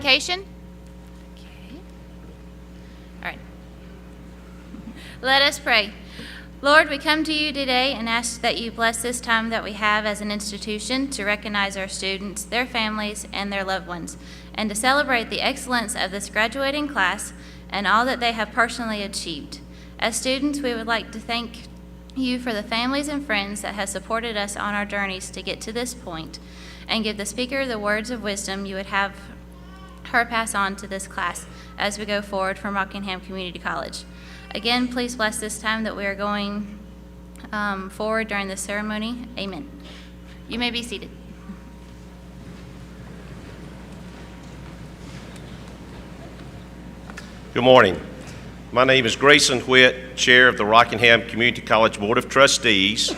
invocation? Okay. All right. Let us pray. Lord, we come to you today and ask that you bless this time that we have as an institution to recognize our students, their families, and their loved ones, and to celebrate the excellence of this graduating class and all that they have personally achieved. As students, we would like to thank you for the families and friends that have supported us on our journeys to get to this point, and give the speaker the words of wisdom you would have her pass on to this class as we go forward from Rockingham Community College. Again, please bless this time that we are going forward during this ceremony. Amen. You may be seated. Good morning. My name is Grayson Whitt, Chair of the Rockingham Community College Board of Trustees.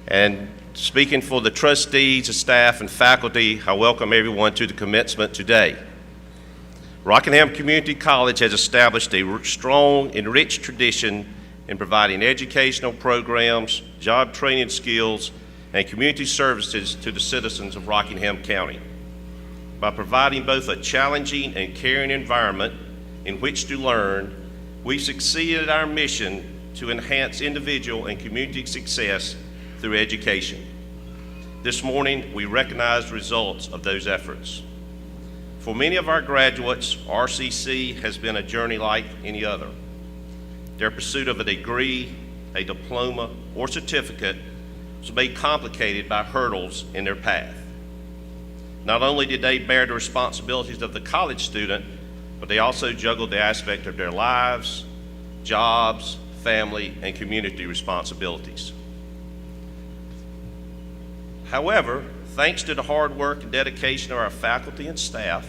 And speaking for the trustees, the staff, and faculty, I welcome everyone to the commencement today. Rockingham Community College has established a strong and rich tradition in providing educational programs, job training skills, and community services to the citizens of Rockingham County. By providing both a challenging and caring environment in which to learn, we succeeded in our mission to enhance individual and community success through education. This morning, we recognize the results of those efforts. For many of our graduates, RCC has been a journey like any other. Their pursuit of a degree, a diploma, or certificate was made complicated by hurdles in their path. Not only did they bear the responsibilities of the college student, but they also juggled the aspect of their lives, jobs, family, and community responsibilities. However, thanks to the hard work and dedication of our faculty and staff,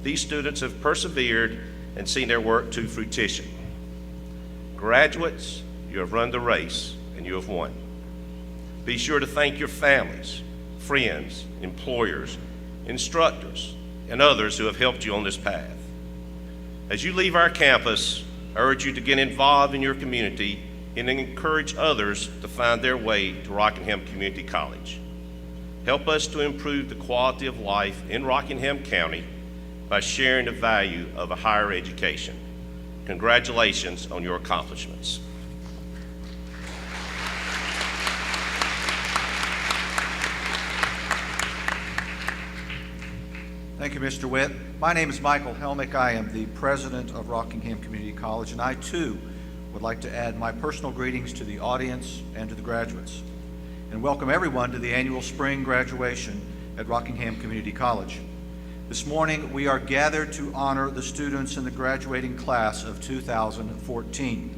these students have persevered and seen their work to fruition. Graduates, you have run the race and you have won. Be sure to thank your families, friends, employers, instructors, and others who have helped you on this path. As you leave our campus, I urge you to get involved in your community and encourage others to find their way to Rockingham Community College. Help us to improve the quality of life in Rockingham County by sharing the value of a higher education. Congratulations on your accomplishments. Thank you, Mr. Witt. My name is Michael Helmick. I am the president of Rockingham Community College, and I too would like to add my personal greetings to the audience and to the graduates, and welcome everyone to the annual spring graduation at Rockingham Community College. This morning, we are gathered to honor the students in the graduating class of 2014.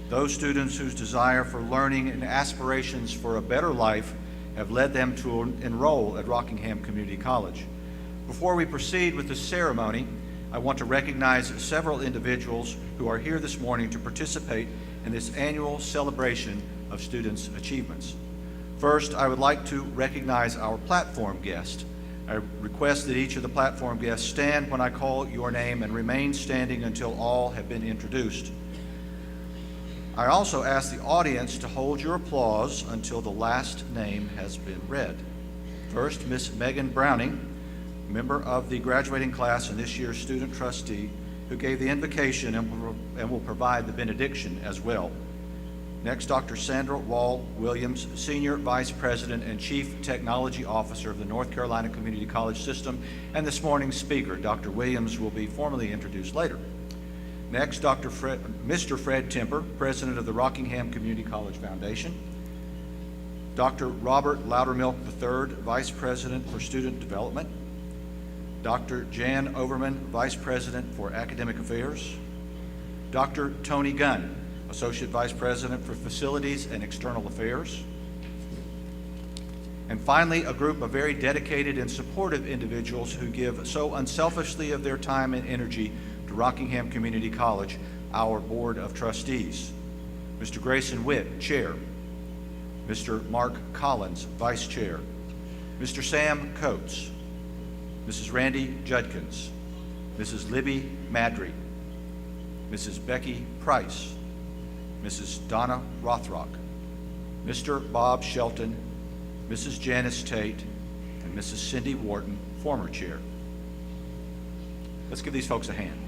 Those students whose desire for learning and aspirations for a better life have led them to enroll at Rockingham Community College. Before we proceed with the ceremony, I want to recognize several individuals who are here this morning to participate in this annual celebration of students' achievements. First, I would like to recognize our platform guest. I request that each of the platform guests stand when I call your name and remain standing until all have been introduced. I also ask the audience to hold your applause until the last name has been read. First, Miss Megan Browning, member of the graduating class and this year's student trustee, who gave the invocation and will provide the benediction as well. Next, Dr. Sandra Wall Williams, Senior Vice President and Chief Technology Officer of the North Carolina Community College System, and this morning's speaker. Dr. Williams will be formally introduced later. Next, Mr. Fred Temper, President of the Rockingham Community College Foundation. Dr. Robert Loudermilk III, Vice President for Student Development. Dr. Jan Overman, Vice President for Academic Affairs. Dr. Tony Gunn, Associate Vice President for Facilities and External Affairs. And finally, a group of very dedicated and supportive individuals who give so unselfishly of their time and energy to Rockingham Community College, our Board of Trustees. Mr. Grayson Witt, Chair. Mr. Mark Collins, Vice Chair. Mr. Sam Coates. Mrs. Randy Judkins, Mrs. Libby Madry, Mrs. Becky Price, Mrs. Donna Rothrock, Mr. Bob Shelton, Mrs. Janice Tate, and Mrs. Cindy Wharton, former chair. Let's give these folks a hand.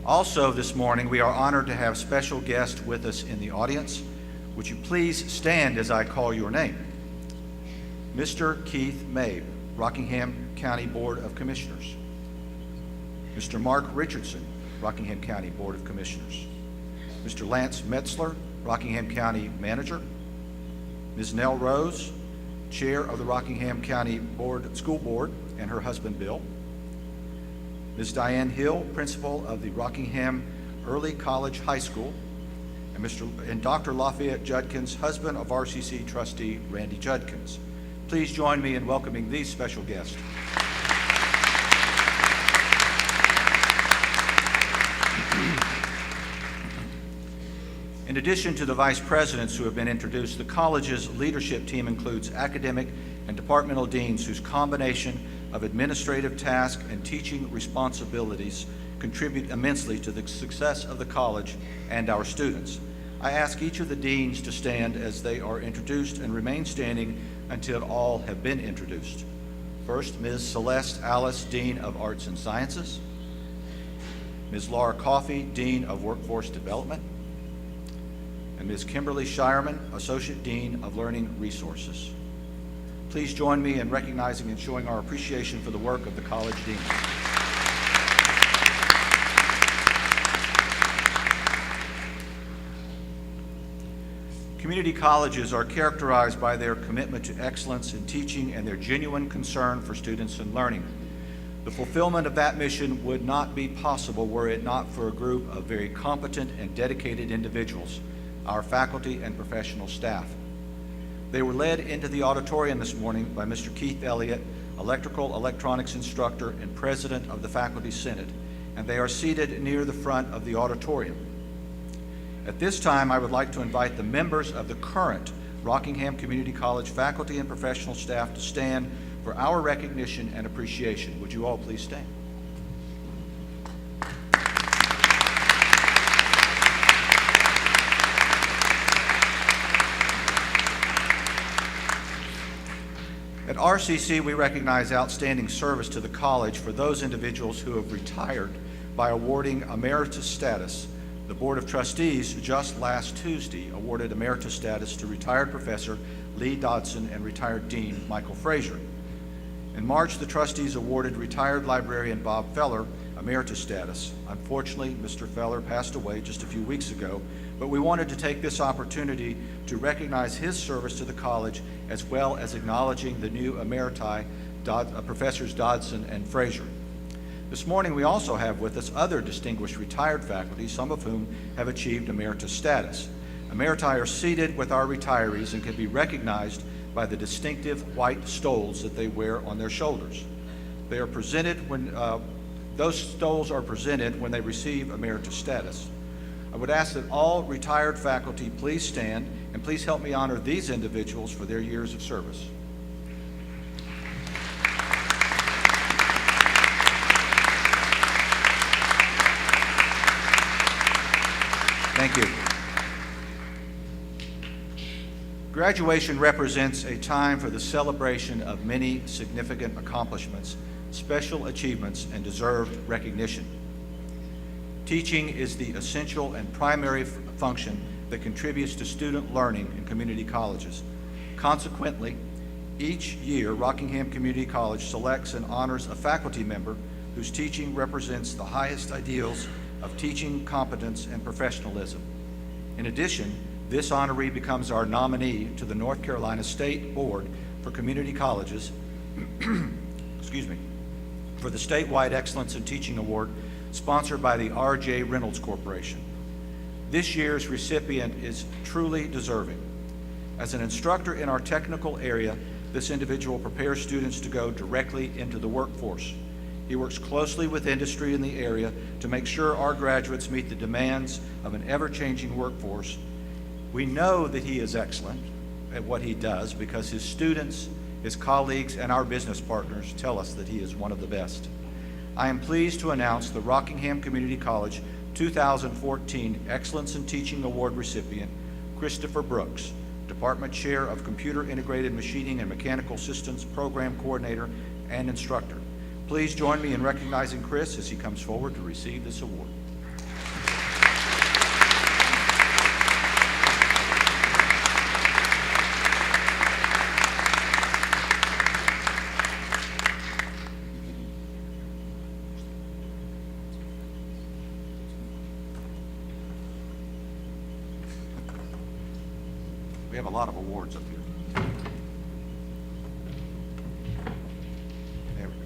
Also this morning, we are honored to have special guests with us in the audience. Would you please stand as I call your name? Mr. Keith Mabe, Rockingham County Board of Commissioners. Mr. Mark Richardson, Rockingham County Board of Commissioners. Mr. Lance Metzler, Rockingham County Manager. Ms. Nell Rose, Chair of the Rockingham County School Board, and her husband Bill. Ms. Diane Hill, Principal of the Rockingham Early College High School, and Dr. Lafayette Judkins, husband of RCC trustee Randy Judkins. Please join me in welcoming these special guests. In addition to the vice presidents who have been introduced, the college's leadership team includes academic and departmental deans whose combination of administrative tasks and teaching responsibilities contribute immensely to the success of the college and our students. I ask each of the deans to stand as they are introduced and remain standing until all have been introduced. First, Ms. Celeste Alice, Dean of Arts and Sciences. Ms. Laura Coffey, Dean of Workforce Development. And Ms. Kimberly Shireman, Associate Dean of Learning Resources. Please join me in recognizing and showing our appreciation for the work of the college deans. Community colleges are characterized by their commitment to excellence in teaching and their genuine concern for students and learning. The fulfillment of that mission would not be possible were it not for a group of very competent and dedicated individuals, our faculty and professional staff. They were led into the auditorium this morning by Mr. Keith Elliott, electrical electronics instructor and president of the Faculty Senate, and they are seated near the front of the auditorium. At this time, I would like to invite the members of the current Rockingham Community College faculty and professional staff to stand for our recognition and appreciation. Would you all please stand? At RCC, we recognize outstanding service to the college for those individuals who have retired by awarding emeritus status. The Board of Trustees just last Tuesday awarded emeritus status to retired Professor Lee Dodson and retired Dean Michael Frazier. In March, the trustees awarded retired librarian Bob Feller emeritus status. Unfortunately, Mr. Feller passed away just a few weeks ago, but we wanted to take this opportunity to recognize his service to the college as well as acknowledging the new emeriti, Professors Dodson and Frazier. This morning we also have with us other distinguished retired faculty, some of whom have achieved emeritus status. Emeriti are seated with our retirees and can be recognized by the distinctive white stoles that they wear on their shoulders. They are presented when, those stoles are presented when they receive emeritus status. I would ask that all retired faculty please stand and please help me honor these individuals for their years of service. Thank you. Graduation represents a time for the celebration of many significant accomplishments, special achievements, and deserved recognition. Teaching is the essential and primary function that contributes to student learning in community colleges. Consequently, each year, Rockingham Community College selects and honors a faculty member whose teaching represents the highest ideals of teaching competence and professionalism. In addition, this honoree becomes our nominee to the North Carolina State Board for Community Colleges excuse me, for the Statewide Excellence in Teaching Award sponsored by the R.J. Reynolds Corporation. This year's recipient is truly deserving. As an instructor in our technical area, this individual prepares students to go directly into the workforce. He works closely with industry in the area to make sure our graduates meet the demands of an ever-changing workforce. We know that he is excellent at what he does because his students, his colleagues, and our business partners tell us that he is one of the best. I am pleased to announce the Rockingham Community College 2014 Excellence in Teaching Award recipient, Christopher Brooks, Department Chair of Computer Integrated Machining and Mechanical Systems Program Coordinator and Instructor. Please join me in recognizing Chris as he comes forward to receive this award. We have a lot of awards up here. There we go.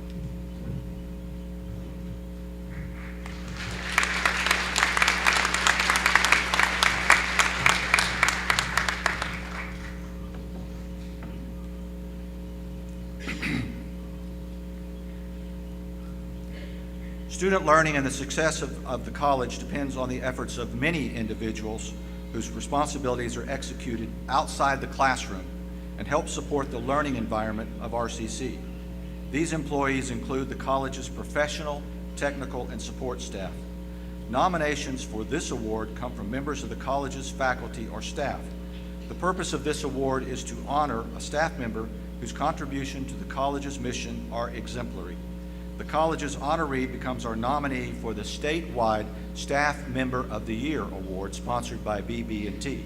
Student learning and the success of the college depends on the efforts of many individuals whose responsibilities are executed outside the classroom and help support the learning environment of RCC. These employees include the college's professional, technical, and support staff. Nominations for this award come from members of the college's faculty or staff. The purpose of this award is to honor a staff member whose contribution to the college's mission are exemplary. The college's honoree becomes our nominee for the statewide Staff Member of the Year Award sponsored by BB&T.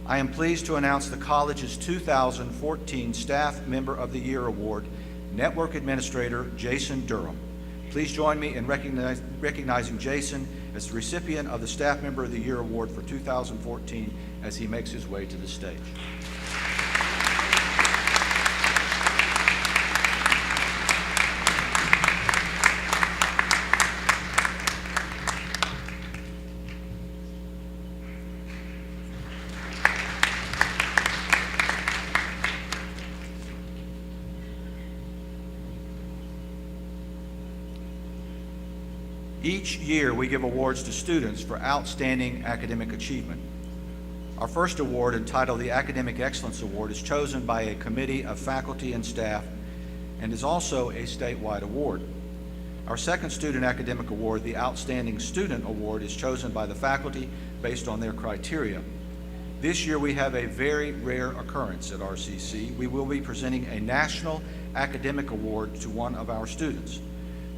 I am pleased to announce the college's 2014 Staff Member of the Year Award, Network Administrator Jason Durham. Please join me in recognizing Jason as the recipient of the Staff Member of the Year Award for 2014 as he makes his way to the stage. Each year, we give awards to students for outstanding academic achievement. Our first award, entitled the Academic Excellence Award, is chosen by a committee of faculty and staff and is also a statewide award. Our second student academic award, the Outstanding Student Award, is chosen by the faculty based on their criteria. This year, we have a very rare occurrence at RCC. We will be presenting a National Academic Award to one of our students.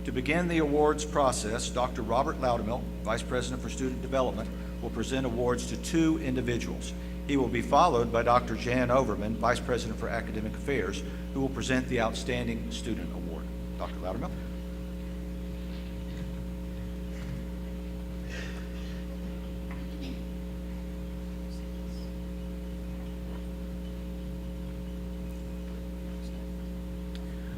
To begin the awards process, Dr. Robert Loudermilk, Vice President for Student Development, will present awards to two individuals. He will be followed by Dr. Jan Overman, Vice President for Academic Affairs, who will present the Outstanding Student Award. Dr. Loudermilk.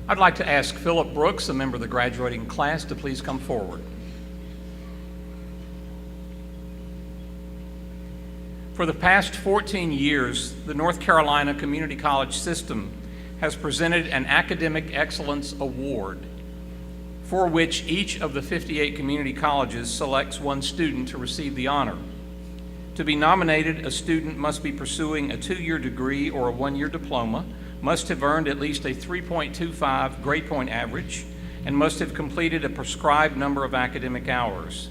I'd like to ask Philip Brooks, a member of the graduating class, to please come forward. For the past 14 years, the North Carolina Community College system has presented an Academic Excellence Award, for which each of the 58 community colleges selects one student to receive the honor. To be nominated, a student must be pursuing a 2-year degree or a 1-year diploma, must have earned at least a 3.25 grade point average, and must have completed a prescribed number of academic hours.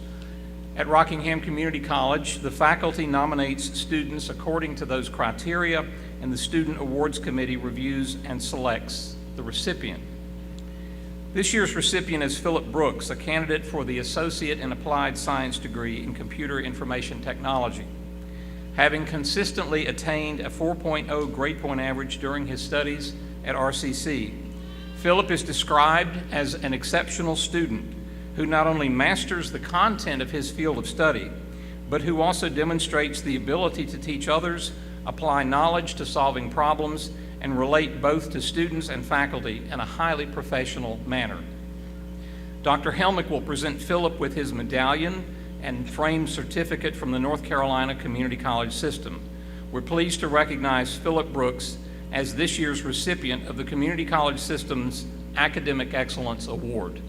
At Rockingham Community College, the faculty nominates students according to those criteria, and the Student Awards Committee reviews and selects the recipient. This year's recipient is Philip Brooks, a candidate for the Associate in Applied Science degree in Computer Information Technology. Having consistently attained a 4.0 grade point average during his studies at RCC, Philip is described as an exceptional student who not only masters the content of his field of study, but who also demonstrates the ability to teach others, apply knowledge to solving problems, and relate both to students and faculty in a highly professional manner. Dr. Helmick will present Philip with his medallion and framed certificate from the North Carolina Community College system. We're pleased to recognize Philip Brooks as this year's recipient of the Community College System's Academic Excellence Award.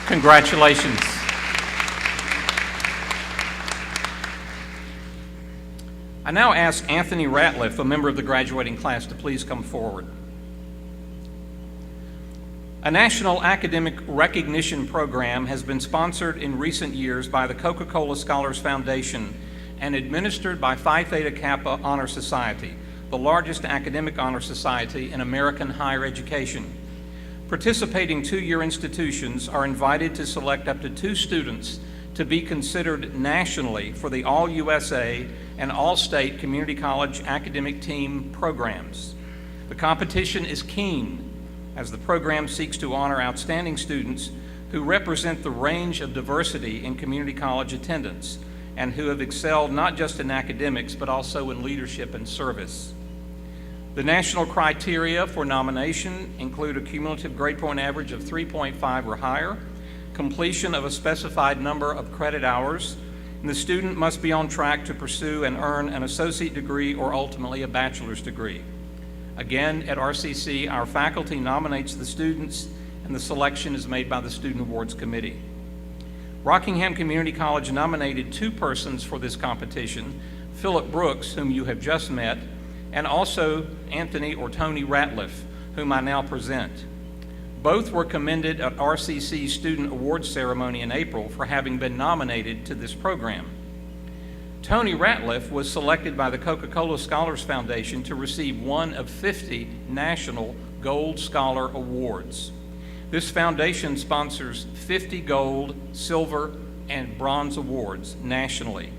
Congratulations. I now ask Anthony Ratliff, a member of the graduating class, to please come forward. A national academic recognition program has been sponsored in recent years by the Coca-Cola Scholars Foundation and administered by Phi Theta Kappa Honor Society, the largest academic honor society in American higher education. Participating two-year institutions are invited to select up to 2 students to be considered nationally for the All-USA and All-State Community College Academic Team programs. The competition is keen, as the program seeks to honor outstanding students who represent the range of diversity in community college attendance and who have excelled not just in academics but also in leadership and service. The national criteria for nomination include a cumulative grade point average of 3.5 or higher, completion of a specified number of credit hours, and the student must be on track to pursue and earn an associate degree or ultimately a bachelor's degree. Again, at RCC, our faculty nominates the students, and the selection is made by the Student Awards Committee. Rockingham Community College nominated 2 persons for this competition, Philip Brooks, whom you have just met, and also Anthony or Tony Ratliff, whom I now present. Both were commended at RCC's Student Awards ceremony in April for having been nominated to this program. Tony Ratliff was selected by the Coca-Cola Scholars Foundation to receive one of 50 national Gold Scholar Awards. This foundation sponsors 50 gold, silver, and bronze awards nationally.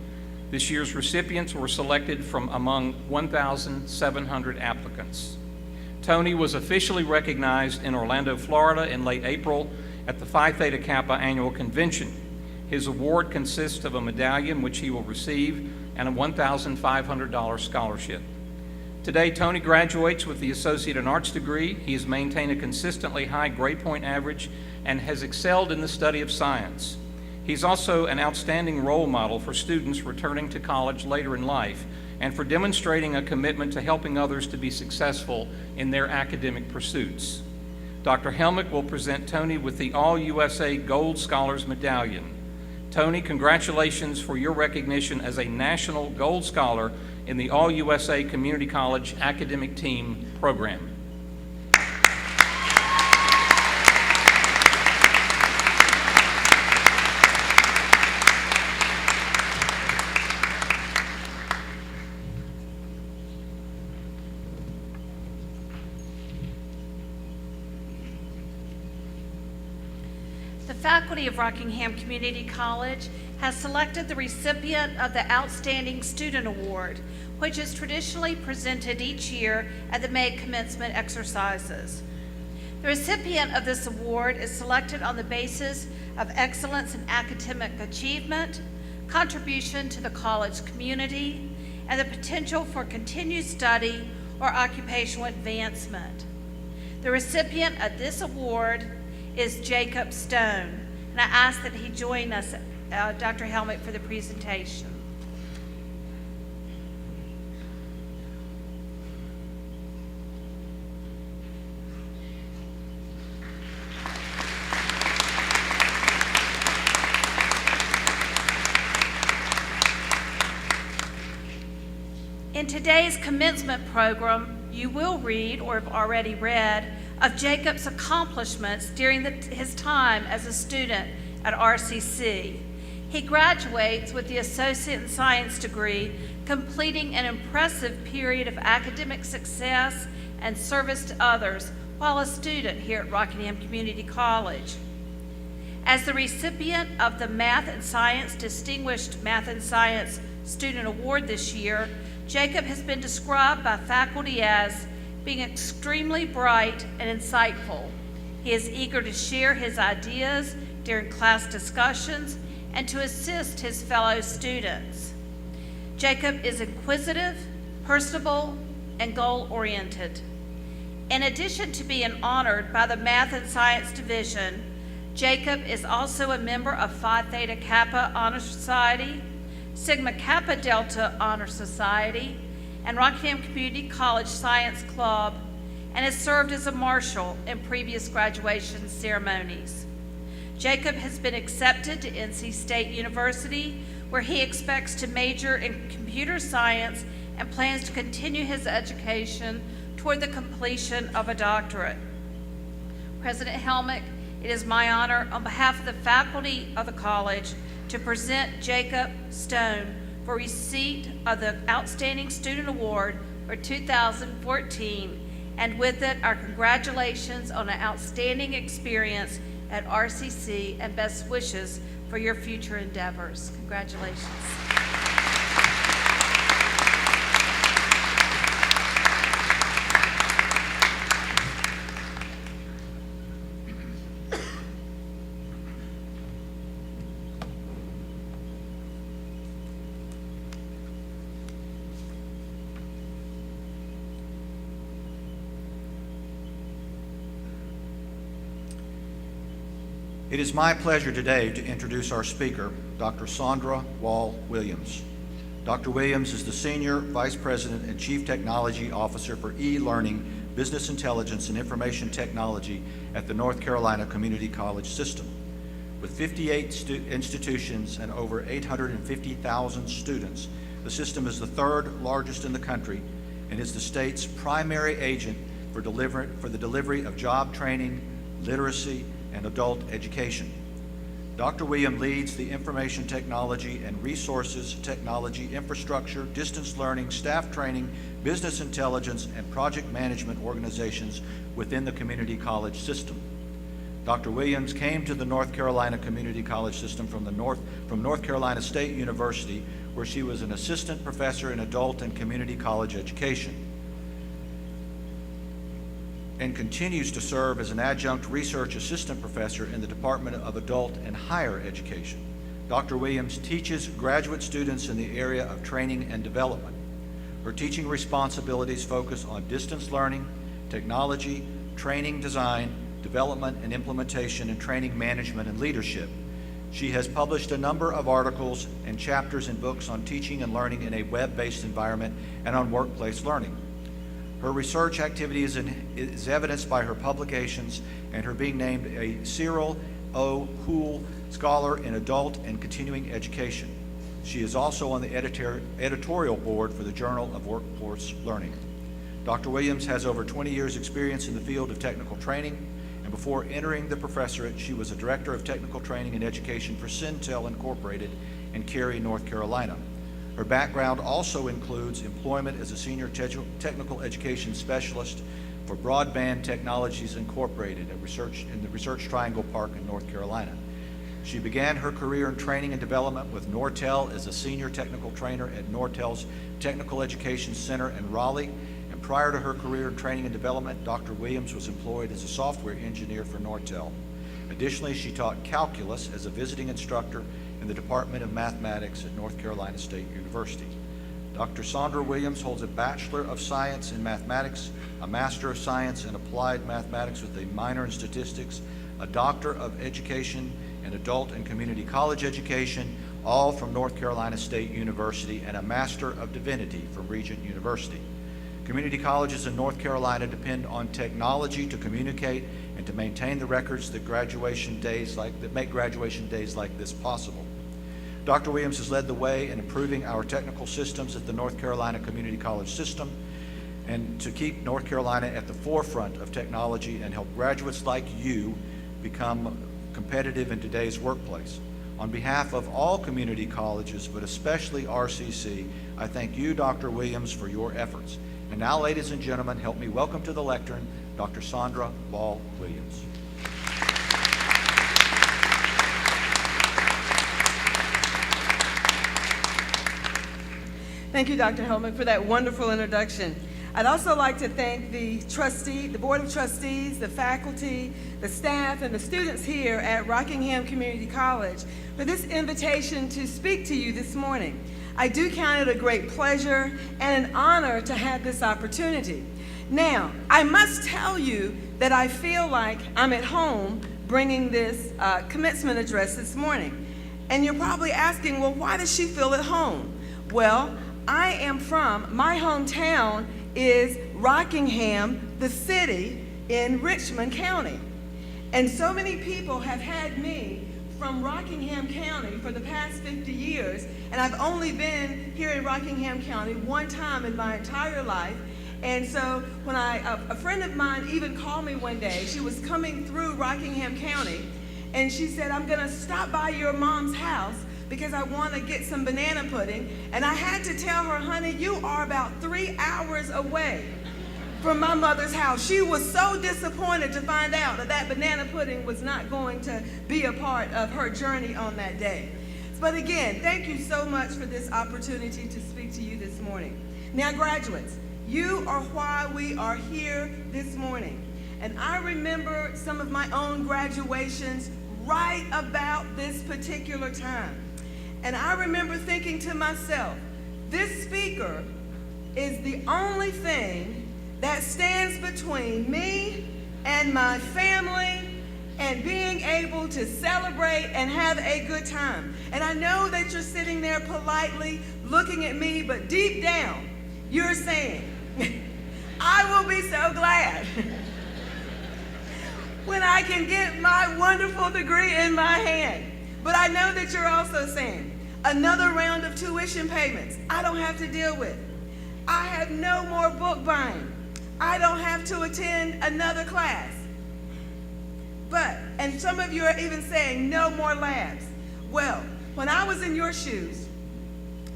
This year's recipients were selected from among 1,700 applicants. Tony was officially recognized in Orlando, Florida in late April at the Phi Theta Kappa annual convention. His award consists of a medallion which he will receive and a $1,500 scholarship. Today, Tony graduates with the Associate in Arts degree. He has maintained a consistently high grade point average and has excelled in the study of science. He's also an outstanding role model for students returning to college later in life and for demonstrating a commitment to helping others to be successful in their academic pursuits. Dr. Helmick will present Tony with the All-USA Gold Scholars Medallion. Tony, congratulations for your recognition as a National Gold Scholar in the All-USA Community College Academic Team program. The faculty of Rockingham Community College has selected the recipient of the Outstanding Student Award, which is traditionally presented each year at the May commencement exercises. The recipient of this award is selected on the basis of excellence in academic achievement, contribution to the college community, and the potential for continued study or occupational advancement. The recipient of this award is Jacob Stone, and I ask that he join us, Dr. Helmick, for the presentation. In today's commencement program, you will read, or have already read, of Jacob's accomplishments during his time as a student at RCC. He graduates with the Associate in Science degree, completing an impressive period of academic success and service to others while a student here at Rockingham Community College. As the recipient of the Math and Science Distinguished Math and Science Student Award this year, Jacob has been described by faculty as being extremely bright and insightful. He is eager to share his ideas during class discussions and to assist his fellow students. Jacob is inquisitive, personable, and goal-oriented. In addition to being honored by the Math and Science Division, Jacob is also a member of Phi Theta Kappa Honor Society, Sigma Kappa Delta Honor Society, and Rockingham Community College Science Club, and has served as a marshal in previous graduation ceremonies. Jacob has been accepted to NC State University, where he expects to major in computer science and plans to continue his education toward the completion of a doctorate. President Helmick, it is my honor on behalf of the faculty of the college to present Jacob Stone for receipt of the Outstanding Student Award for 2014, and with it, our congratulations on an outstanding experience at RCC and best wishes for your future endeavors. Congratulations. It is my pleasure today to introduce our speaker, Dr. Sandra Wall Williams. Dr. Williams is the Senior Vice President and Chief Technology Officer for e-learning, business intelligence, and information technology at the North Carolina Community College System. With 58 institutions and over 850,000 students, the system is the third largest in the country and is the state's primary agent for the delivery of job training, literacy, and adult education. Dr. Williams leads the information technology and resources technology infrastructure, distance learning, staff training, business intelligence, and project management organizations within the community college system. Dr. Williams came to the North Carolina Community College System from North Carolina State University, where she was an assistant professor in adult and community college education, and continues to serve as an adjunct research assistant professor in the Department of Adult and Higher Education. Dr. Williams teaches graduate students in the area of training and development. Her teaching responsibilities focus on distance learning, technology, training design, development and implementation, and training management and leadership. She has published a number of articles and chapters in books on teaching and learning in a web-based environment and on workplace learning. Her research activity is evidenced by her publications and her being named a Cyril O. Houle Scholar in Adult and Continuing Education. She is also on the editorial board for the Journal of Workforce Learning. Dr. Williams has over 20 years' experience in the field of technical training, and before entering the professorate, she was a director of technical training and education for Syntel Incorporated in Cary, North Carolina. Her background also includes employment as a senior technical education specialist for Broadband Technologies Incorporated in the Research Triangle Park in North Carolina. She began her career in training and development with Nortel as a senior technical trainer at Nortel's Technical Education Center in Raleigh. And prior to her career in training and development, Dr. Williams was employed as a software engineer for Nortel. Additionally, she taught calculus as a visiting instructor in the Department of Mathematics at North Carolina State University. Dr. Sandra Williams holds a Bachelor of Science in Mathematics, a Master of Science in Applied Mathematics with a minor in Statistics, a Doctor of Education in Adult and Community College Education, all from North Carolina State University, and a Master of Divinity from Regent University. Community colleges in North Carolina depend on technology to communicate and to maintain the records that make graduation days like this possible. Dr. Williams has led the way in improving our technical systems at the North Carolina Community College System and to keep North Carolina at the forefront of technology and help graduates like you become competitive in today's workplace. On behalf of all community colleges, but especially RCC, I thank you, Dr. Williams, for your efforts. And now, ladies and gentlemen, help me welcome to the lectern, Dr. Sandra Wall Williams. Thank you, Dr. Helmick, for that wonderful introduction. I'd also like to thank the Board of Trustees, the faculty, the staff, and the students here at Rockingham Community College for this invitation to speak to you this morning. I do count it a great pleasure and an honor to have this opportunity. Now, I must tell you that I feel like I'm at home bringing this commencement address this morning. And you're probably asking, well, why does she feel at home? Well, my hometown is Rockingham, the city in Richmond County. And so many people have had me from Rockingham County for the past 50 years, and I've only been here in Rockingham County one time in my entire life. And so when a friend of mine even called me one day, she was coming through Rockingham County, and she said, I'm gonna stop by your mom's house because I wanna get some banana pudding. And I had to tell her, honey, you are about 3 hours away from my mother's house. She was so disappointed to find out that that banana pudding was not going to be a part of her journey on that day. But again, thank you so much for this opportunity to speak to you this morning. Now, graduates, you are why we are here this morning. And I remember some of my own graduations right about this particular time. And I remember thinking to myself, this speaker is the only thing that stands between me and my family and being able to celebrate and have a good time. And I know that you're sitting there politely looking at me, but deep down, you're saying, I will be so glad when I can get my wonderful degree in my hand. But I know that you're also saying, another round of tuition payments I don't have to deal with. I have no more book buying. I don't have to attend another class. But, and some of you are even saying no more labs. Well, when I was in your shoes,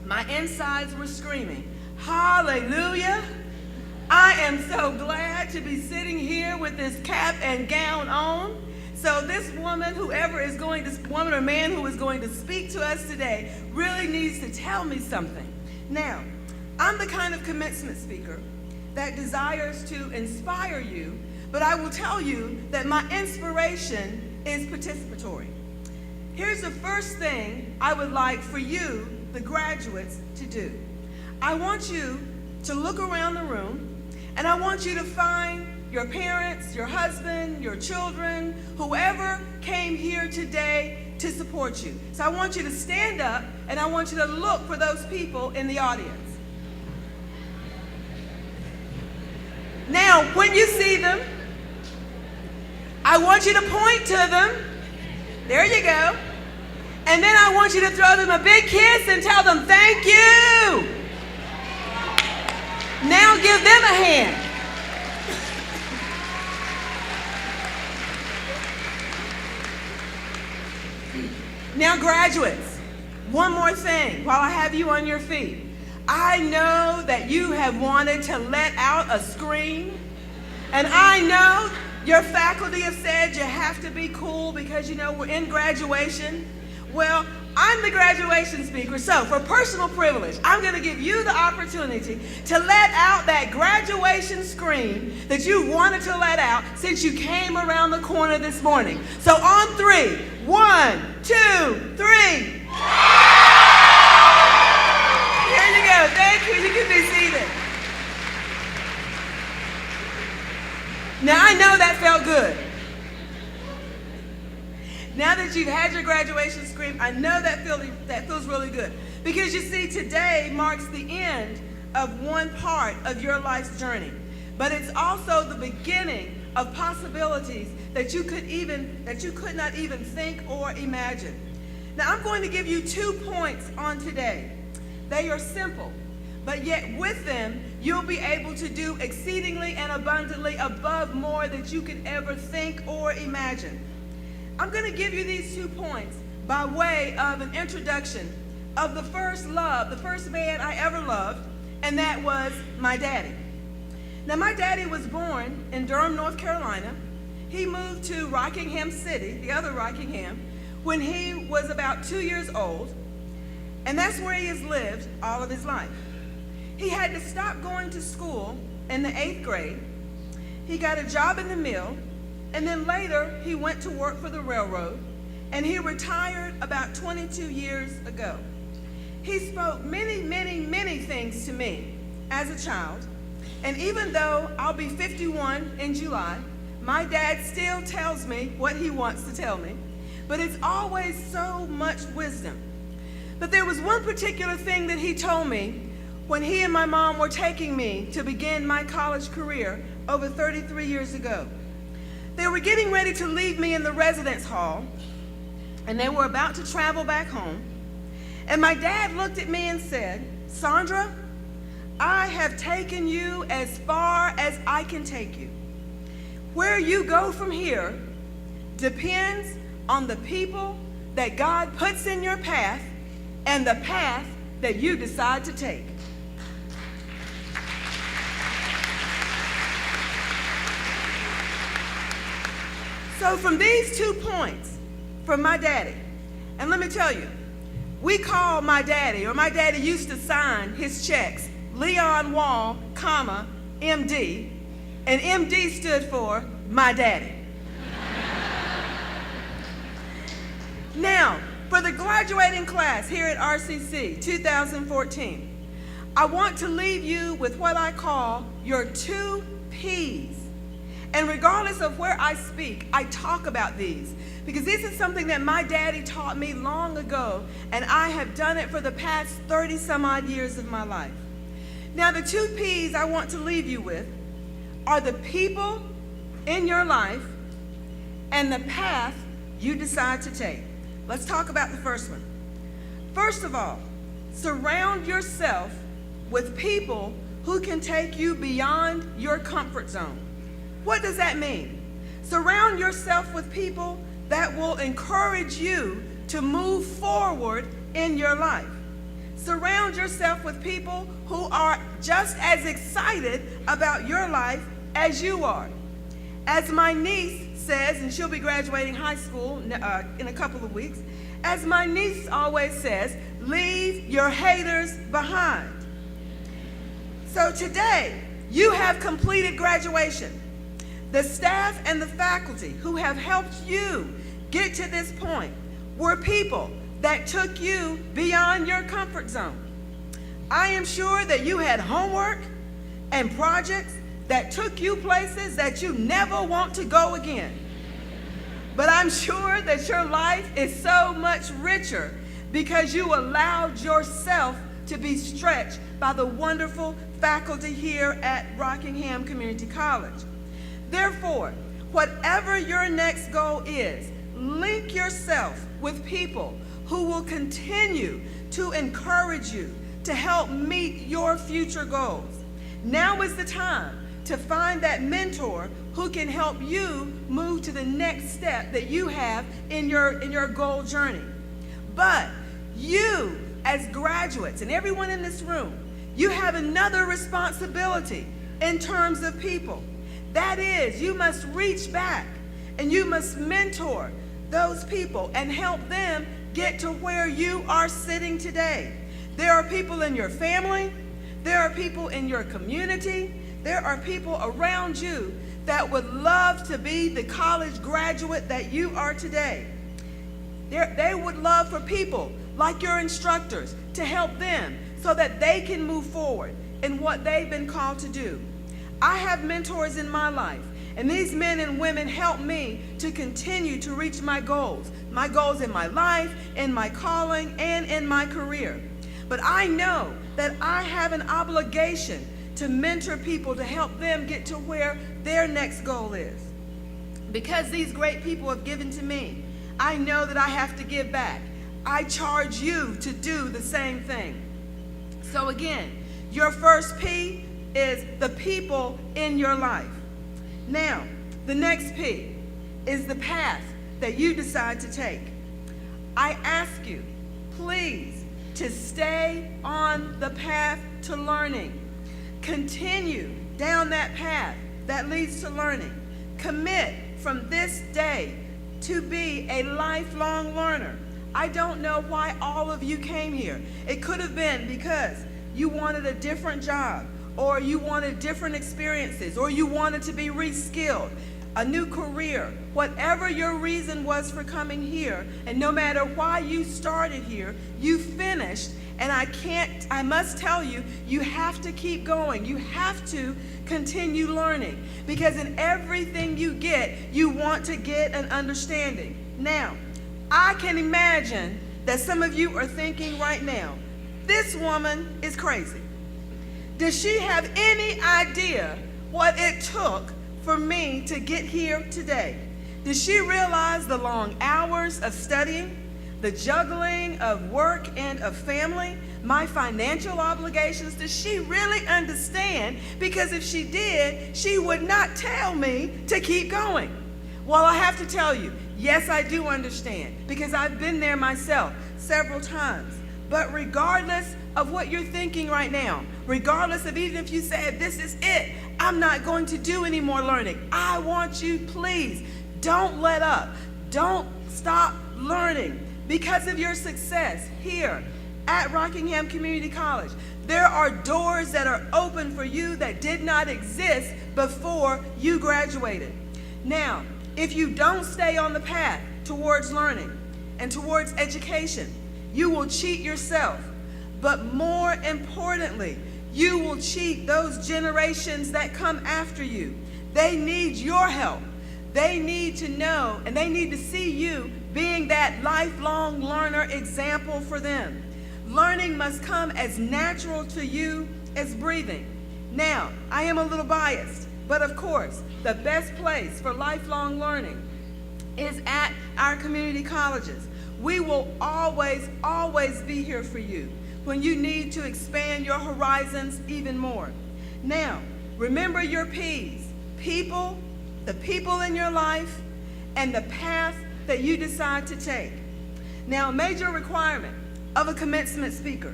my insides were screaming, hallelujah. I am so glad to be sitting here with this cap and gown on. So this woman, woman or man who is going to speak to us today really needs to tell me something. Now, I'm the kind of commencement speaker that desires to inspire you, but I will tell you that my inspiration is participatory. Here's the first thing I would like for you, the graduates, to do. I want you to look around the room, and I want you to find your parents, your husband, your children, whoever came here today to support you. So I want you to stand up, and I want you to look for those people in the audience. Now, when you see them, I want you to point to them. There you go. And then I want you to throw them a big kiss and tell them thank you. Now give them a hand. Now, graduates, one more thing while I have you on your feet. I know that you have wanted to let out a scream, and I know your faculty have said you have to be cool because, you know, we're in graduation. Well, I'm the graduation speaker, so for personal privilege, I'm going to give you the opportunity to let out that graduation scream that you wanted to let out since you came around the corner this morning. So on 3, 1, 2, 3. Here you go. Thank you. You can be seated. Now, I know that felt good. Now that you've had your graduation scream, I know that feels really good. Because you see, today marks the end of one part of your life's journey. But it's also the beginning of possibilities that you could not even think or imagine. Now, I'm going to give you 2 points on today. They are simple, but yet with them, you'll be able to do exceedingly and abundantly above more that you could ever think or imagine. I'm going to give you these 2 points by way of an introduction of the first man I ever loved, and that was my daddy. Now, my daddy was born in Durham, North Carolina. He moved to Rockingham City, the other Rockingham, when he was about 2 years old, and that's where he has lived all of his life. He had to stop going to school in the 8th grade. He got a job in the mill, and then later he went to work for the railroad, and he retired about 22 years ago. He spoke many, many, many things to me as a child, and even though I'll be 51 in July, my dad still tells me what he wants to tell me, but it's always so much wisdom. But there was one particular thing that he told me when he and my mom were taking me to begin my college career over 33 years ago. They were getting ready to leave me in the residence hall, and they were about to travel back home. And my dad looked at me and said, "Sandra, I have taken you as far as I can take you. Where you go from here depends on the people that God puts in your path and the path that you decide to take." So from these 2 points from my daddy, and let me tell you, we call my daddy, or my daddy used to sign his checks, Leon Wall, comma, MD, and MD stood for my daddy. Now, for the graduating class here at RCC 2014, I want to leave you with what I call your 2 P's. And regardless of where I speak, I talk about these because this is something that my daddy taught me long ago, and I have done it for the past 30 some odd years of my life. Now, the 2 P's I want to leave you with are the people in your life and the path you decide to take. Let's talk about the first one. First of all, surround yourself with people who can take you beyond your comfort zone. What does that mean? Surround yourself with people that will encourage you to move forward in your life. Surround yourself with people who are just as excited about your life as you are. As my niece says, and she'll be graduating high school in a couple of weeks, as my niece always says, leave your haters behind. So today, you have completed graduation. The staff and the faculty who have helped you get to this point were people that took you beyond your comfort zone. I am sure that you had homework and projects that took you places that you never want to go again. But I'm sure that your life is so much richer because you allowed yourself to be stretched by the wonderful faculty here at Rockingham Community College. Therefore, whatever your next goal is, link yourself with people who will continue to encourage you to help meet your future goals. Now is the time to find that mentor who can help you move to the next step that you have in your goal journey. But you, as graduates, and everyone in this room, you have another responsibility in terms of people. That is, you must reach back and you must mentor those people and help them get to where you are sitting today. There are people in your family, there are people in your community, there are people around you that would love to be the college graduate that you are today. They would love for people like your instructors to help them so that they can move forward in what they've been called to do. I have mentors in my life, and these men and women help me to continue to reach my goals in my life, in my calling, and in my career. But I know that I have an obligation to mentor people to help them get to where their next goal is. Because these great people have given to me, I know that I have to give back. I charge you to do the same thing. So again, your first P is the people in your life. Now, the next P is the path that you decide to take. I ask you, please, to stay on the path to learning. Continue down that path that leads to learning. Commit from this day to be a lifelong learner. I don't know why all of you came here. It could have been because you wanted a different job, or you wanted different experiences, or you wanted to be reskilled, a new career, whatever your reason was for coming here, and no matter why you started here, you finished, and I must tell you, you have to keep going. You have to continue learning, because in everything you get, you want to get an understanding. Now, I can imagine that some of you are thinking right now, this woman is crazy. Does she have any idea what it took for me to get here today? Does she realize the long hours of studying, the juggling of work and of family, my financial obligations? Does she really understand? Because if she did, she would not tell me to keep going. Well, I have to tell you, yes, I do understand, because I've been there myself several times. But regardless of what you're thinking right now, regardless of even if you said, this is it, I'm not going to do any more learning, I want you, please, don't let up. Don't stop learning. Because of your success here at Rockingham Community College, there are doors that are open for you that did not exist before you graduated. Now, if you don't stay on the path towards learning and towards education, you will cheat yourself. But more importantly, you will cheat those generations that come after you. They need your help. They need to know, and they need to see you being that lifelong learner example for them. Learning must come as natural to you as breathing. Now, I am a little biased, but of course, the best place for lifelong learning is at our community colleges. We will always, always be here for you when you need to expand your horizons even more. Now, remember your P's: people, the people in your life, and the path that you decide to take. Now, a major requirement of a commencement speaker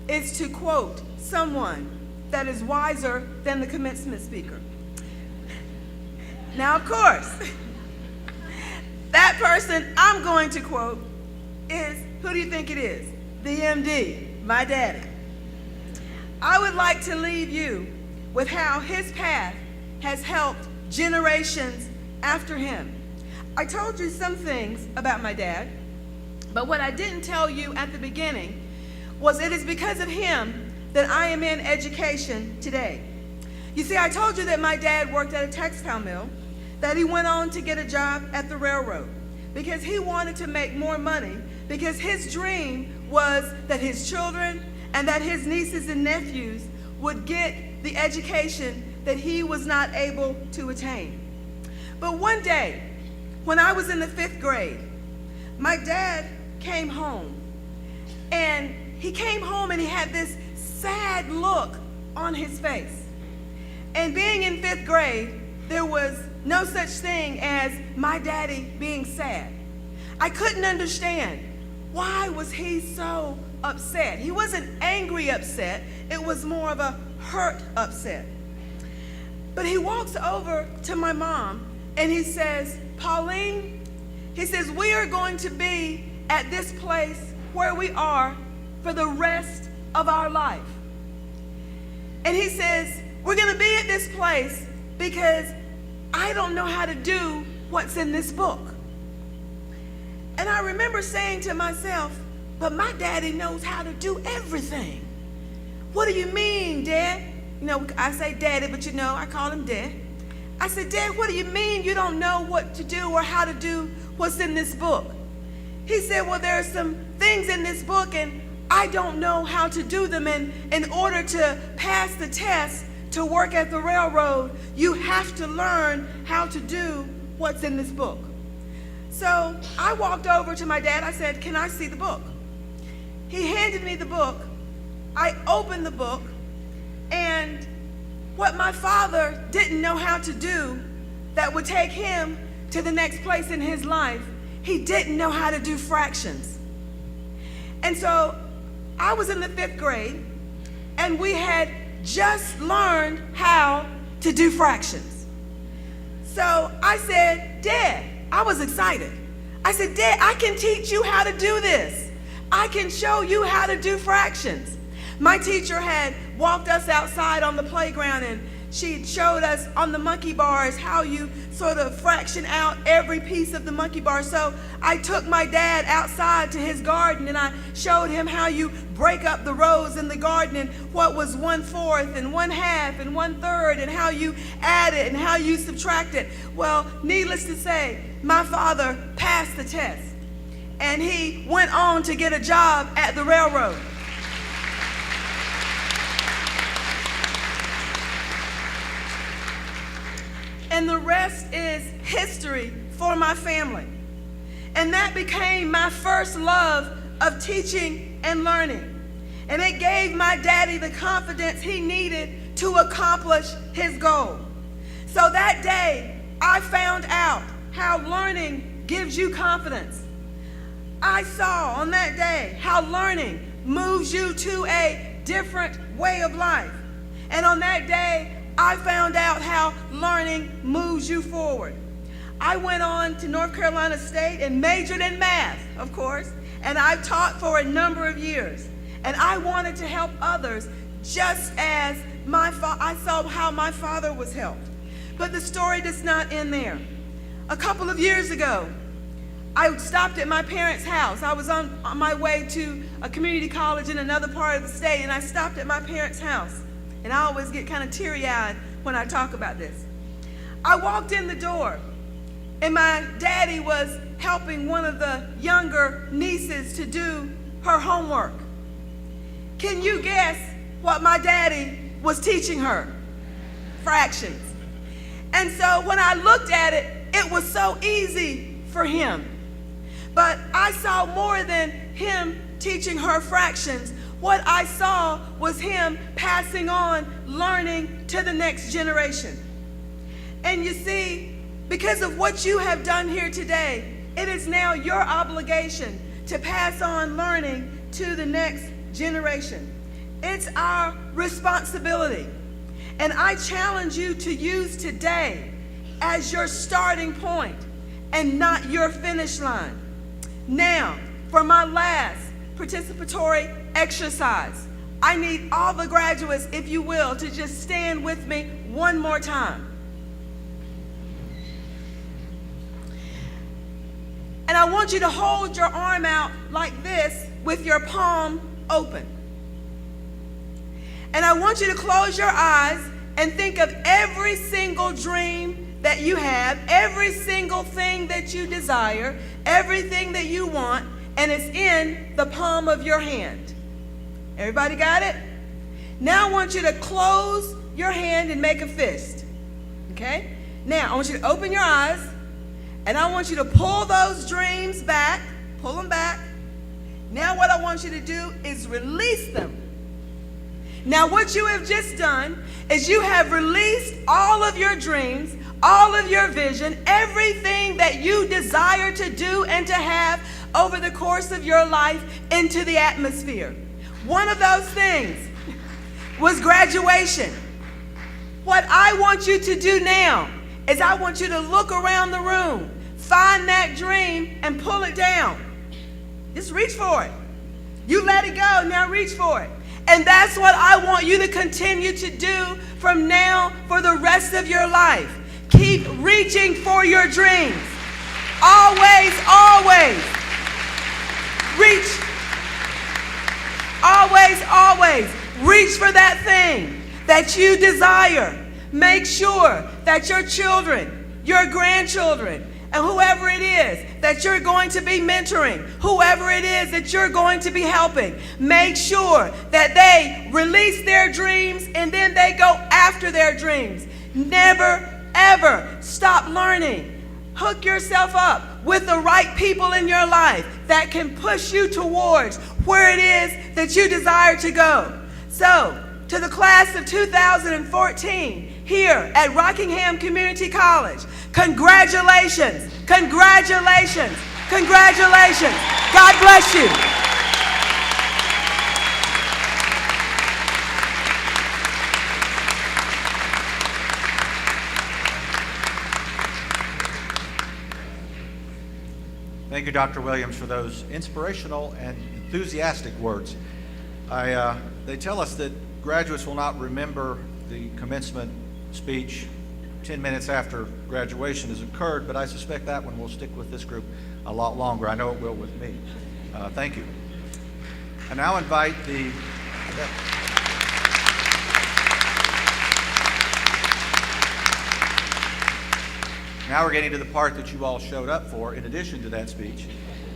is to quote someone that is wiser than the commencement speaker. Now, of course, that person I'm going to quote is, who do you think it is? The MD, my daddy. I would like to leave you with how his path has helped generations after him. I told you some things about my dad, but what I didn't tell you at the beginning was it is because of him that I am in education today. You see, I told you that my dad worked at a textile mill, that he went on to get a job at the railroad because he wanted to make more money, because his dream was that his children and that his nieces and nephews would get the education that he was not able to attain. But one day, when I was in the 5th grade, my dad came home, and he came home and he had this sad look on his face. And being in 5th grade, there was no such thing as my daddy being sad. I couldn't understand, why was he so upset? He wasn't angry upset, it was more of a hurt upset. But he walks over to my mom and he says, Pauline, he says, we are going to be at this place where we are for the rest of our life. And he says, we're going to be at this place because I don't know how to do what's in this book. And I remember saying to myself, but my daddy knows how to do everything. What do you mean, Dad? You know, I say daddy, but you know, I call him Dad. I said, Dad, what do you mean you don't know what to do or how to do what's in this book? He said, well, there are some things in this book and I don't know how to do them. And in order to pass the test to work at the railroad, you have to learn how to do what's in this book. So I walked over to my dad. I said, can I see the book? He handed me the book. I opened the book, and what my father didn't know how to do that would take him to the next place in his life, he didn't know how to do fractions. And so I was in the 5th grade, and we had just learned how to do fractions. So I said, Dad, I was excited. I said, Dad, I can teach you how to do this. I can show you how to do fractions. My teacher had walked us outside on the playground, and she showed us on the monkey bars how you sort of fraction out every piece of the monkey bar. So I took my dad outside to his garden, and I showed him how you break up the rows in the garden and what was 1/4 and 1/2 and 1/3 and how you add it and how you subtract it. Well, needless to say, my father passed the test, and he went on to get a job at the railroad. And the rest is history for my family. And that became my first love of teaching and learning. And it gave my daddy the confidence he needed to accomplish his goal. So that day, I found out how learning gives you confidence. I saw on that day how learning moves you to a different way of life. And on that day, I found out how learning moves you forward. I went on to North Carolina State and majored in math, of course, and I've taught for a number of years. And I wanted to help others just as I saw how my father was helped. But the story does not end there. A couple of years ago, I stopped at my parents' house. I was on my way to a community college in another part of the state, and I stopped at my parents' house. And I always get kind of teary-eyed when I talk about this. I walked in the door, and my daddy was helping one of the younger nieces to do her homework. Can you guess what my daddy was teaching her? Fractions. And so when I looked at it, it was so easy for him. But I saw more than him teaching her fractions. What I saw was him passing on learning to the next generation. And you see, because of what you have done here today, it is now your obligation to pass on learning to the next generation. It's our responsibility. And I challenge you to use today as your starting point and not your finish line. Now, for my last participatory exercise, I need all the graduates, if you will, to just stand with me one more time. And I want you to hold your arm out like this with your palm open. And I want you to close your eyes and think of every single dream that you have, every single thing that you desire, everything that you want, and it's in the palm of your hand. Everybody got it? Now I want you to close your hand and make a fist. Okay? Now I want you to open your eyes, and I want you to pull those dreams back, pull them back. Now what I want you to do is release them. Now what you have just done is you have released all of your dreams, all of your vision, everything that you desire to do and to have over the course of your life into the atmosphere. One of those things was graduation. What I want you to do now is I want you to look around the room, find that dream and pull it down. Just reach for it. You let it go, now reach for it. And that's what I want you to continue to do from now for the rest of your life. Keep reaching for your dreams. Always, always. Reach. Always, always. Reach for that thing that you desire. Make sure that your children, your grandchildren, and whoever it is that you're going to be mentoring, whoever it is that you're going to be helping, make sure that they release their dreams and then they go after their dreams. Never, ever stop learning. Hook yourself up with the right people in your life that can push you towards where it is that you desire to go. So, to the class of 2014, here at Rockingham Community College, congratulations, congratulations, congratulations. God bless you. Thank you, Dr. Williams, for those inspirational and enthusiastic words. They tell us that graduates will not remember the commencement speech 10 minutes after graduation has occurred, but I suspect that one will stick with this group a lot longer. I know it will with me. Thank you. I now invite the... Now we're getting to the part that you all showed up for in addition to that speech.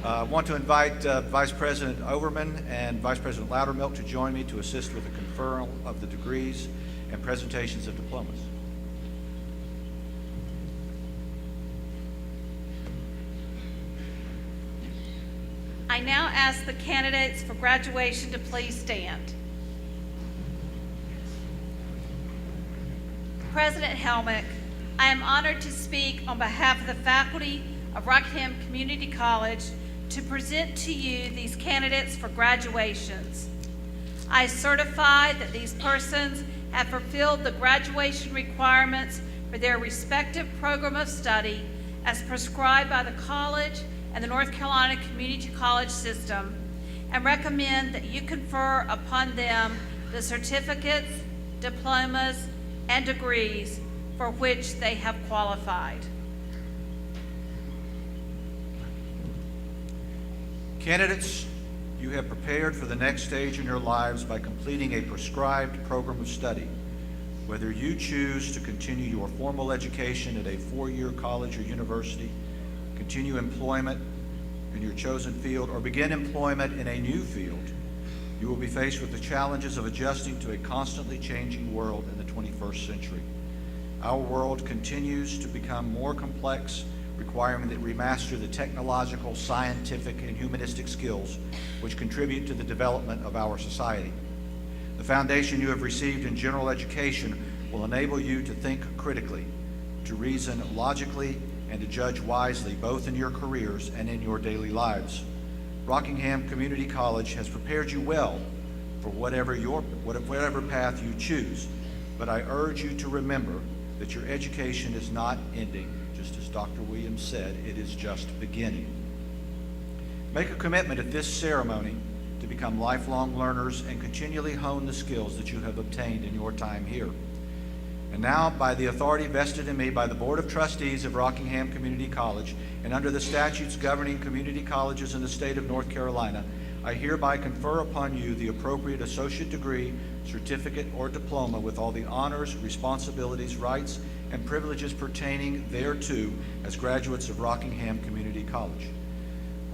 I want to invite Vice President Overman and Vice President Loudermilk to join me to assist with the conferral of the degrees and presentations of diplomas. I now ask the candidates for graduation to please stand. President Helmick, I am honored to speak on behalf of the faculty of Rockingham Community College to present to you these candidates for graduations. I certify that these persons have fulfilled the graduation requirements for their respective program of study as prescribed by the college and the North Carolina Community College system, and recommend that you confer upon them the certificates, diplomas, and degrees for which they have qualified. Candidates, you have prepared for the next stage in your lives by completing a prescribed program of study. Whether you choose to continue your formal education at a four-year college or university, continue employment in your chosen field, or begin employment in a new field, you will be faced with the challenges of adjusting to a constantly changing world in the 21st century. Our world continues to become more complex, requiring that we master the technological, scientific, and humanistic skills which contribute to the development of our society. The foundation you have received in general education will enable you to think critically, to reason logically, and to judge wisely both in your careers and in your daily lives. Rockingham Community College has prepared you well for whatever path you choose, but I urge you to remember that your education is not ending. Just as Dr. Williams said, it is just beginning. Make a commitment at this ceremony to become lifelong learners and continually hone the skills that you have obtained in your time here. And now, by the authority vested in me by the Board of Trustees of Rockingham Community College and under the statutes governing community colleges in the state of North Carolina, I hereby confer upon you the appropriate associate degree, certificate, or diploma with all the honors, responsibilities, rights, and privileges pertaining thereto as graduates of Rockingham Community College.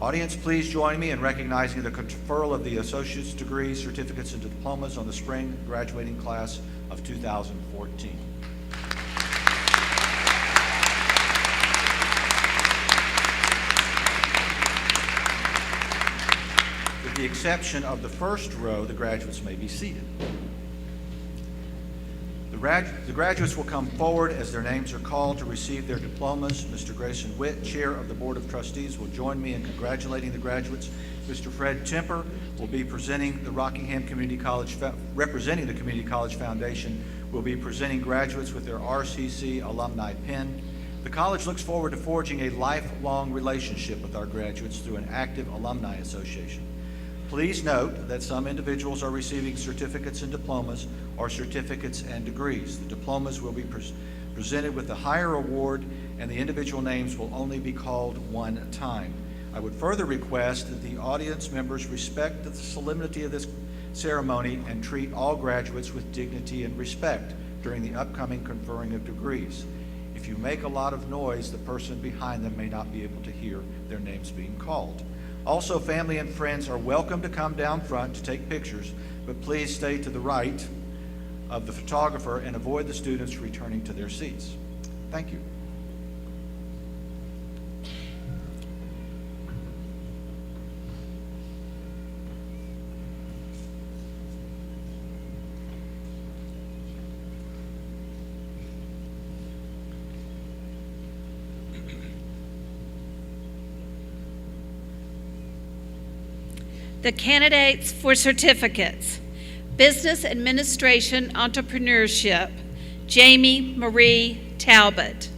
Audience, please join me in recognizing the conferral of the associate's degrees, certificates, and diplomas on the spring graduating class of 2014. With the exception of the first row, the graduates may be seated. The graduates will come forward as their names are called to receive their diplomas. Mr. Grayson Witt, Chair of the Board of Trustees, will join me in congratulating the graduates. Mr. Fred Temper will be presenting the Rockingham Community College, representing the Community College Foundation, will be presenting graduates with their RCC alumni pin. The college looks forward to forging a lifelong relationship with our graduates through an active alumni association. Please note that some individuals are receiving certificates and diplomas or certificates and degrees. The diplomas will be presented with the higher award, and the individual names will only be called one time. I would further request that the audience members respect the solemnity of this ceremony and treat all graduates with dignity and respect during the upcoming conferring of degrees. If you make a lot of noise, the person behind them may not be able to hear their names being called. Also, family and friends are welcome to come down front to take pictures, but please stay to the right of the photographer and avoid the students returning to their seats. Thank you. The candidates for certificates: Business Administration Entrepreneurship, Jamie Marie Talbot.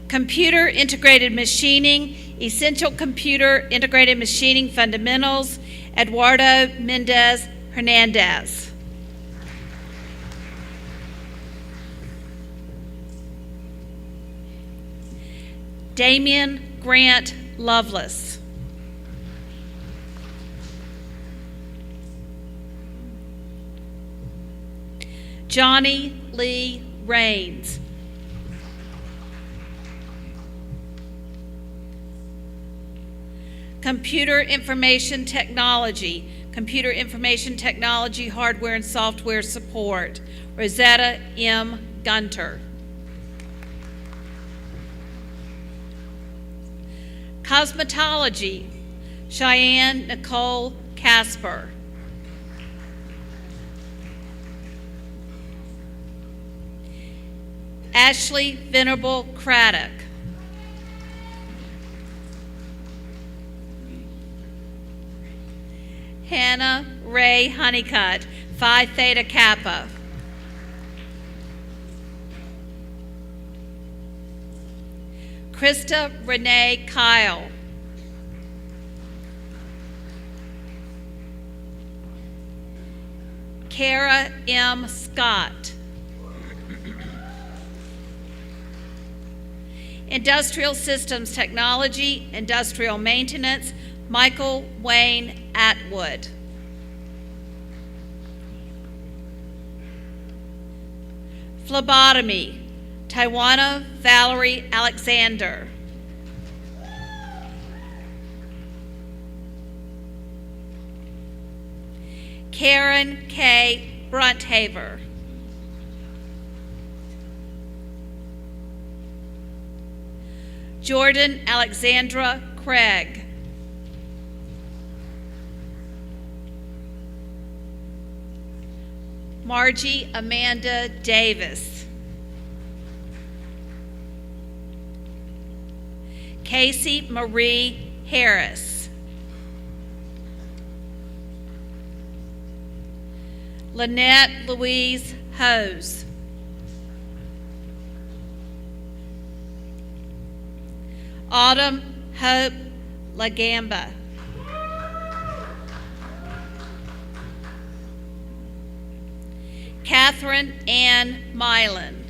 Computer Integrated Machining, Essential Computer Integrated Machining Fundamentals, Eduardo Mendez Hernandez. Damian Grant Lovelace. Johnny Lee Raines. Computer Information Technology, Computer Information Technology Hardware and Software Support, Rosetta M. Gunter. Cosmetology, Cheyenne Nicole Casper. Ashley Venerable Craddock. Hannah Ray Honeycutt, Phi Theta Kappa. Krista Renee Kyle. Kara M. Scott. Industrial Systems Technology, Industrial Maintenance, Michael Wayne Atwood. Phlebotomy, Taiwana Valerie Alexander. Karen K. Brunthaver. Jordan Alexandra Craig. Margie Amanda Davis. Casey Marie Harris. Lynette Louise Hose. Autumn Hope Lagamba. Catherine Ann Milan.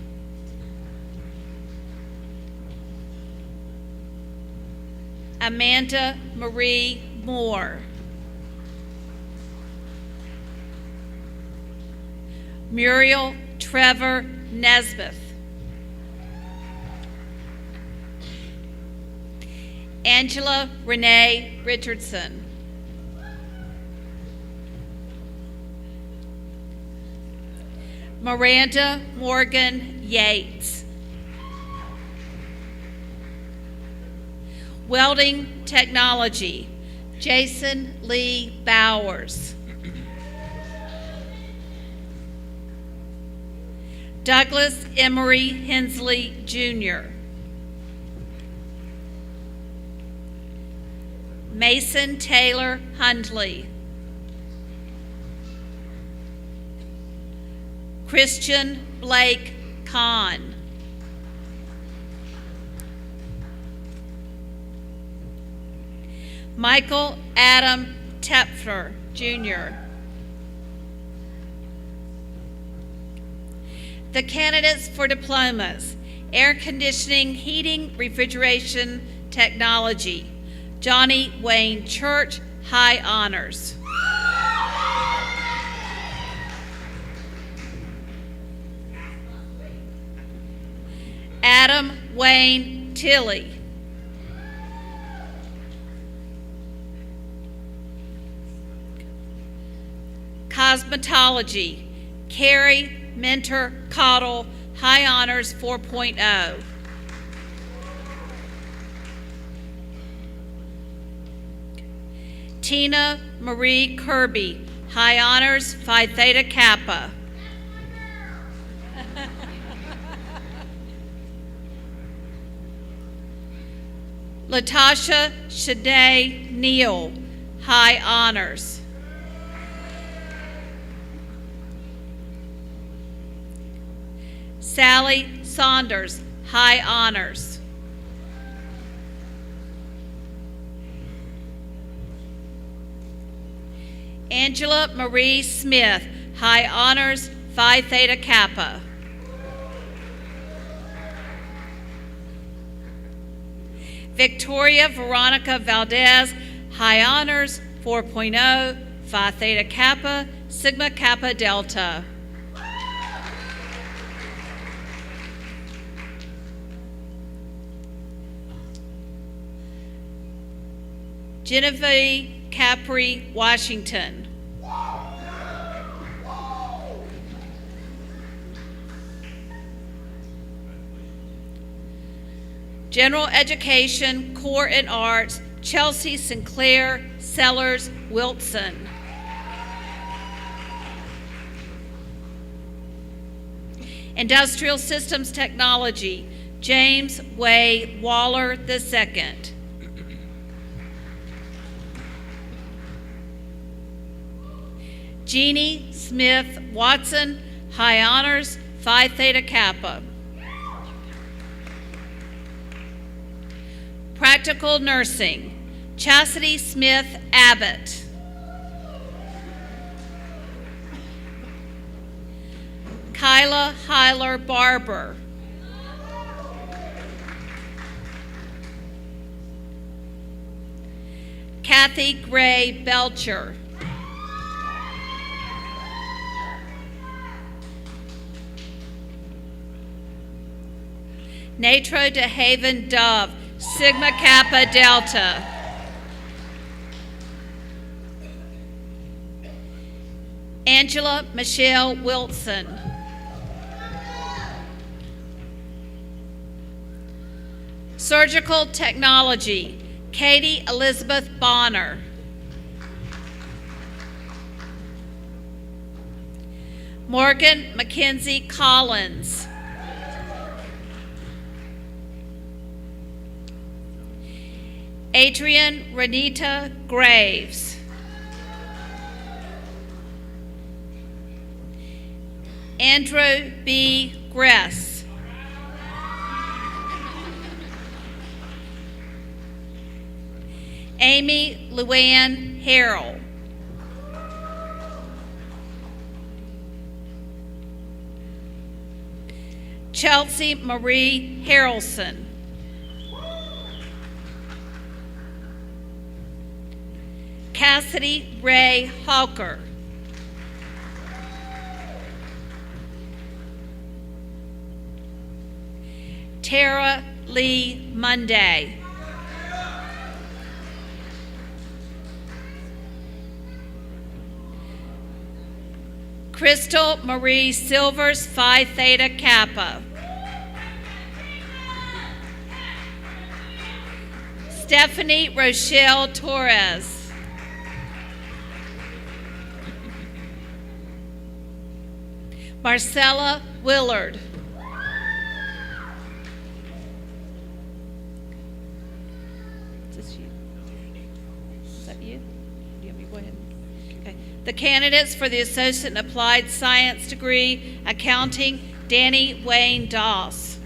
Amanda Marie Moore. Muriel Trevor Nesbitt. Angela Renee Richardson. Miranda Morgan Yates. Welding Technology, Jason Lee Bowers. Douglas Emery Hensley Jr. Mason Taylor Hundley. Christian Blake Kahn. Michael Adam Tepfer, Jr. The candidates for diplomas: Air Conditioning, Heating, Refrigeration Technology, Johnny Wayne Church, High Honors. Adam Wayne Tilley. Cosmetology, Carrie Mentor Cottle, High Honors 4.0. Tina Marie Kirby, High Honors Phi Theta Kappa. Latasha Shade Neal, High Honors. Sally Saunders, High Honors. Angela Marie Smith, High Honors Phi Theta Kappa. Victoria Veronica Valdez, High Honors 4.0 Phi Theta Kappa, Sigma Kappa Delta. Genevieve Capri Washington. General Education, Core and Arts, Chelsea Sinclair Sellers Wilson. Industrial Systems Technology, James Way Waller II. Jeannie Smith Watson, High Honors, Phi Theta Kappa. Practical Nursing, Chastity Smith Abbott. Kyla Hyler Barber. Kathy Gray Belcher. Natro DeHaven Dove, Sigma Kappa Delta. Angela Michelle Wilson. Surgical Technology, Katie Elizabeth Bonner. Morgan Mackenzie Collins. Adrian Renita Graves. Andrew B. Gress. Amy Luann Harrell. Chelsea Marie Harrelson. Cassidy Ray Hawker. Tara Lee Monday. Crystal Marie Silvers, Phi Theta Kappa. Stephanie Rochelle Torres. Marcella Willard. Is this you? Is that you? Do you want me to go ahead? Okay. The candidates for the Associate in Applied Science degree, Accounting, Danny Wayne Doss.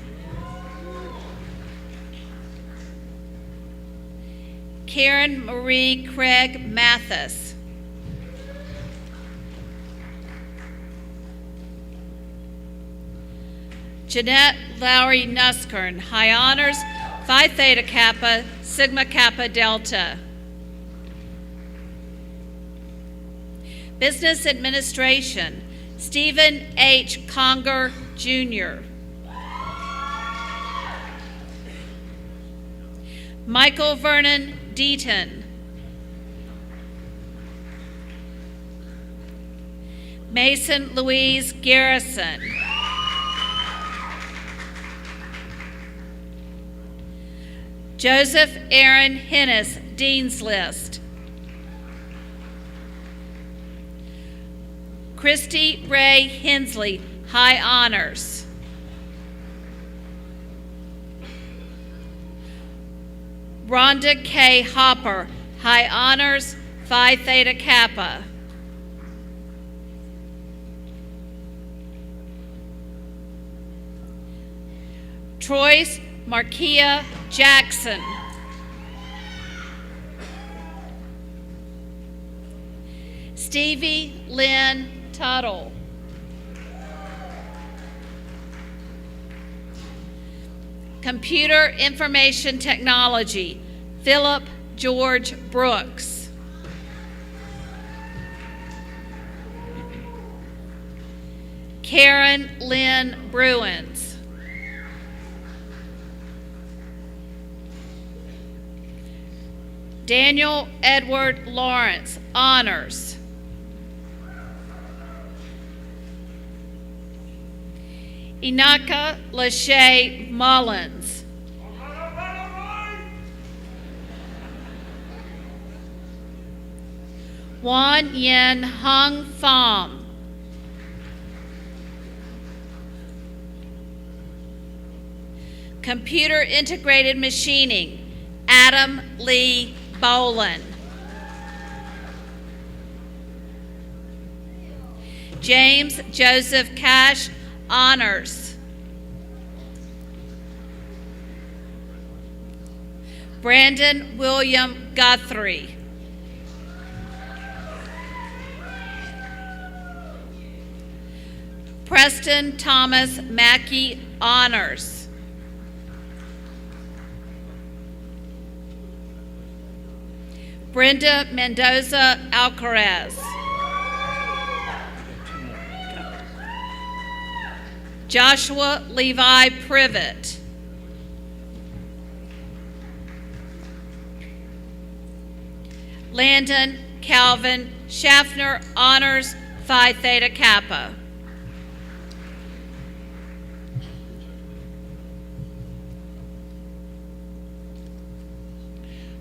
Karen Marie Craig Mathis. Jeanette Lowry Nuskern, High Honors, Phi Theta Kappa, Sigma Kappa Delta. Business Administration, Stephen H. Conger, Jr. Michael Vernon Deaton. Mason Louise Garrison. Joseph Aaron Hennis, Dean's List. Christy Ray Hensley, High Honors. Rhonda K. Hopper, High Honors, Phi Theta Kappa. Troyce Markia Jackson. Stevie Lynn Tuttle. Computer Information Technology, Philip George Brooks. Karen Lynn Bruins. Daniel Edward Lawrence, Honors. Inaka Lachey Mullins. Wan Yin Hung Pham. Computer Integrated Machining, Adam Lee Bolin. James Joseph Cash, Honors. Brandon William Guthrie. Preston Thomas Mackey, Honors. Brenda Mendoza Alcaraz. Joshua Levi Privet. Landon Calvin Schaffner, Honors, Phi Theta Kappa.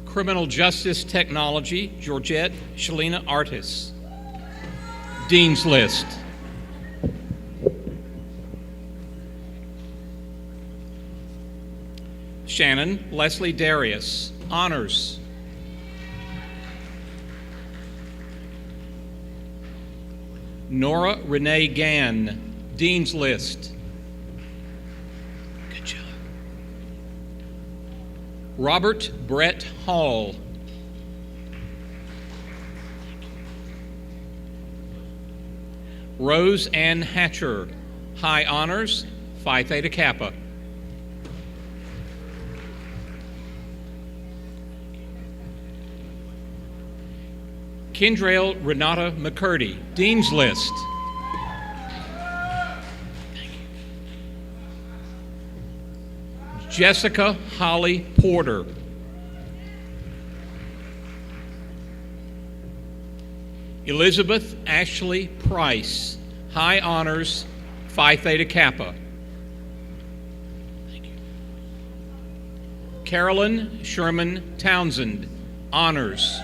Criminal Justice Technology, Georgette Shalina Artis. Dean's List. Shannon Leslie Darius, Honors. Nora Renee Gann, Dean's List. Good job. Robert Brett Hall. Rose Ann Hatcher, High Honors, Phi Theta Kappa. Kendrail Renata McCurdy, Dean's List. Jessica Holly Porter. Elizabeth Ashley Price, High Honors, Phi Theta Kappa. Carolyn Sherman Townsend, Honors.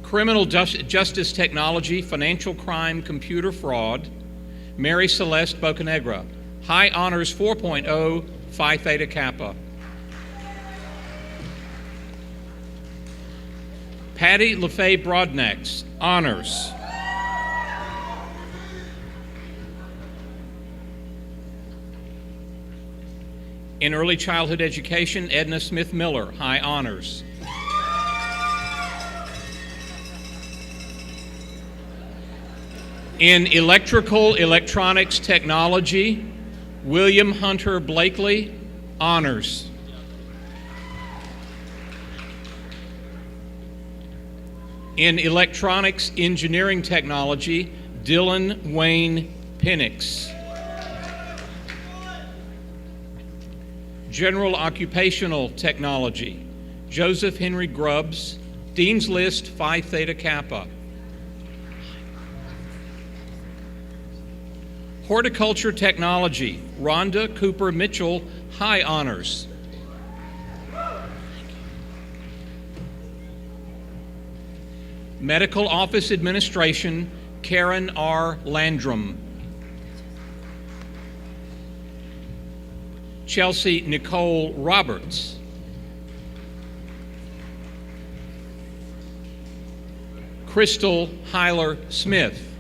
Criminal Justice Technology, Financial Crime, Computer Fraud, Mary Celeste Bocanegra, High Honors 4.0, Phi Theta Kappa. Patty LaFay Broadnax, Honors. In Early Childhood Education, Edna Smith Miller, High Honors. In Electrical Electronics Technology, William Hunter Blakely, Honors. In Electronics Engineering Technology, Dylan Wayne Penix. General Occupational Technology, Joseph Henry Grubbs, Dean's List, Phi Theta Kappa. Horticulture Technology, Rhonda Cooper Mitchell, High Honors. Medical Office Administration, Karen R. Landrum. Chelsea Nicole Roberts. Crystal Hyler Smith.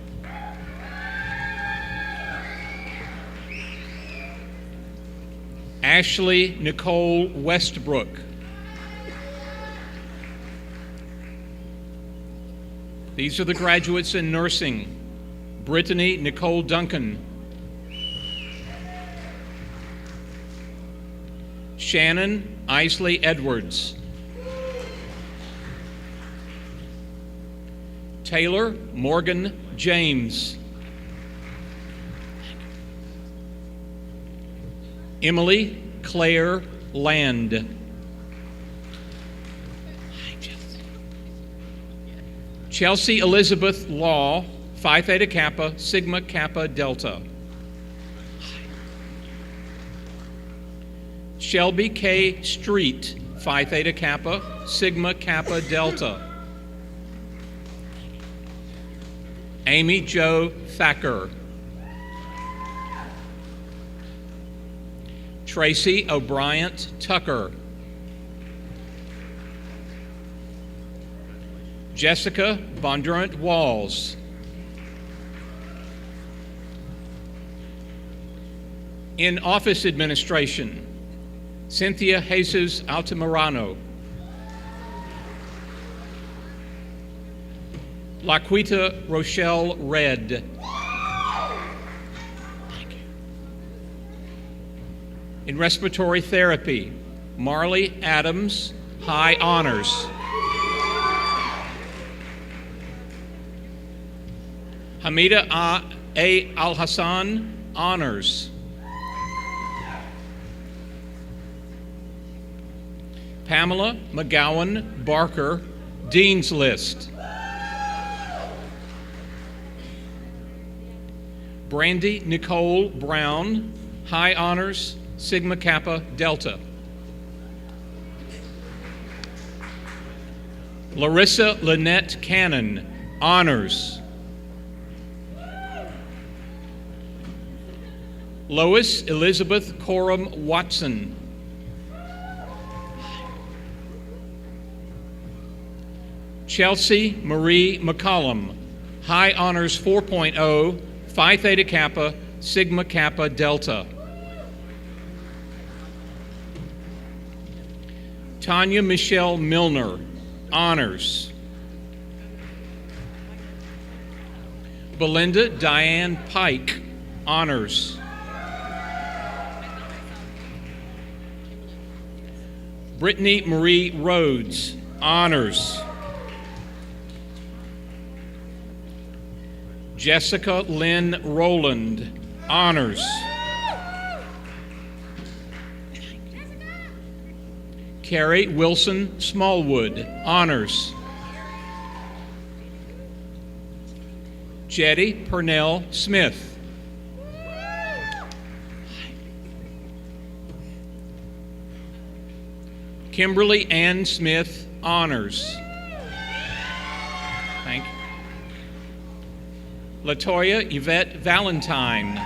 Ashley Nicole Westbrook. These are the graduates in nursing. Brittany Nicole Duncan. Shannon Isley Edwards. Taylor Morgan James. Emily Claire Land. Chelsea Elizabeth Law, Phi Theta Kappa, Sigma Kappa Delta. Shelby K. Street, Phi Theta Kappa, Sigma Kappa Delta. Amy Jo Thacker. Tracy O'Brien Tucker. Jessica Bondurant Walls. In office administration, Cynthia Jesus Altamirano. Laquita Rochelle Red. Thank you. In respiratory therapy, Marley Adams, high honors. Hamida A. Al-Hassan, honors. Pamela McGowan Barker, Dean's List. Brandy Nicole Brown, high honors, Sigma Kappa Delta. Larissa Lynette Cannon, honors. Lois Elizabeth Coram Watson. Chelsea Marie McCollum, high honors 4.0, Phi Theta Kappa, Sigma Kappa Delta. Tanya Michelle Milner, honors. Belinda Diane Pike, honors. Brittany Marie Rhodes, honors. Jessica Lynn Rowland, honors. Carrie Wilson Smallwood, honors. Jetty Purnell Smith. Kimberly Ann Smith, honors. Thank you. Latoya Yvette Valentine.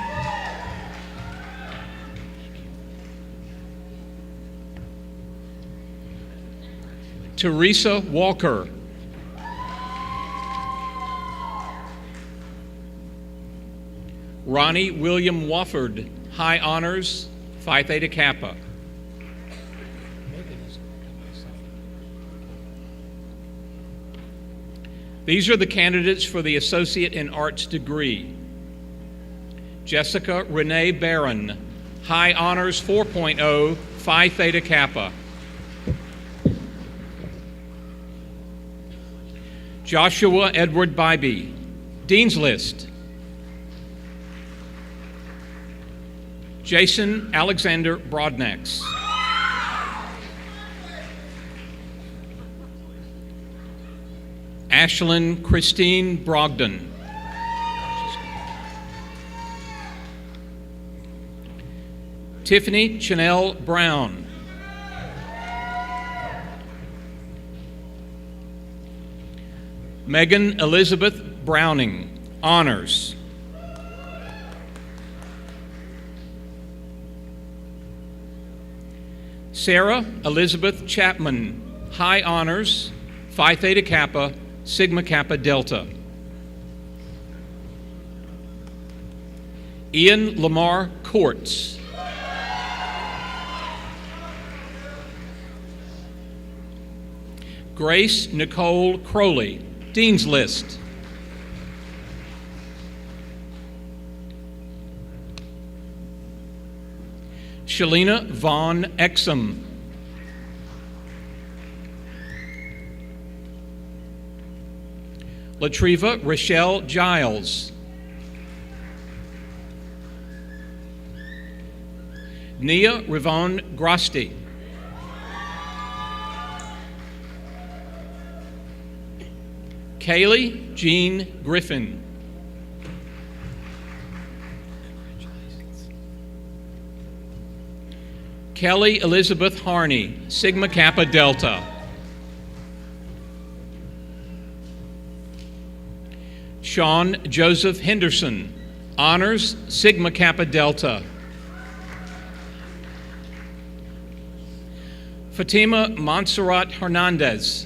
Teresa Walker. Ronnie William Wofford, high honors, Phi Theta Kappa. These are the candidates for the Associate in Arts degree. Jessica Renee Barron, high honors 4.0, Phi Theta Kappa. Joshua Edward Bybee, Dean's List. Jason Alexander Broadnax. Ashlyn Christine Brogdon. Tiffany Chanel Brown. Megan Elizabeth Browning, honors. Sarah Elizabeth Chapman, high honors, Phi Theta Kappa, Sigma Kappa Delta. Ian Lamar Courts. Grace Nicole Crowley, Dean's List. Shalina Vaughn Exum. Latriva Rochelle Giles. Nia Rivon Grosty. Kaylee Jean Griffin. Kelly Elizabeth Harney, Sigma Kappa Delta. Sean Joseph Henderson, Honors Sigma Kappa Delta. Fatima Montserrat Hernandez.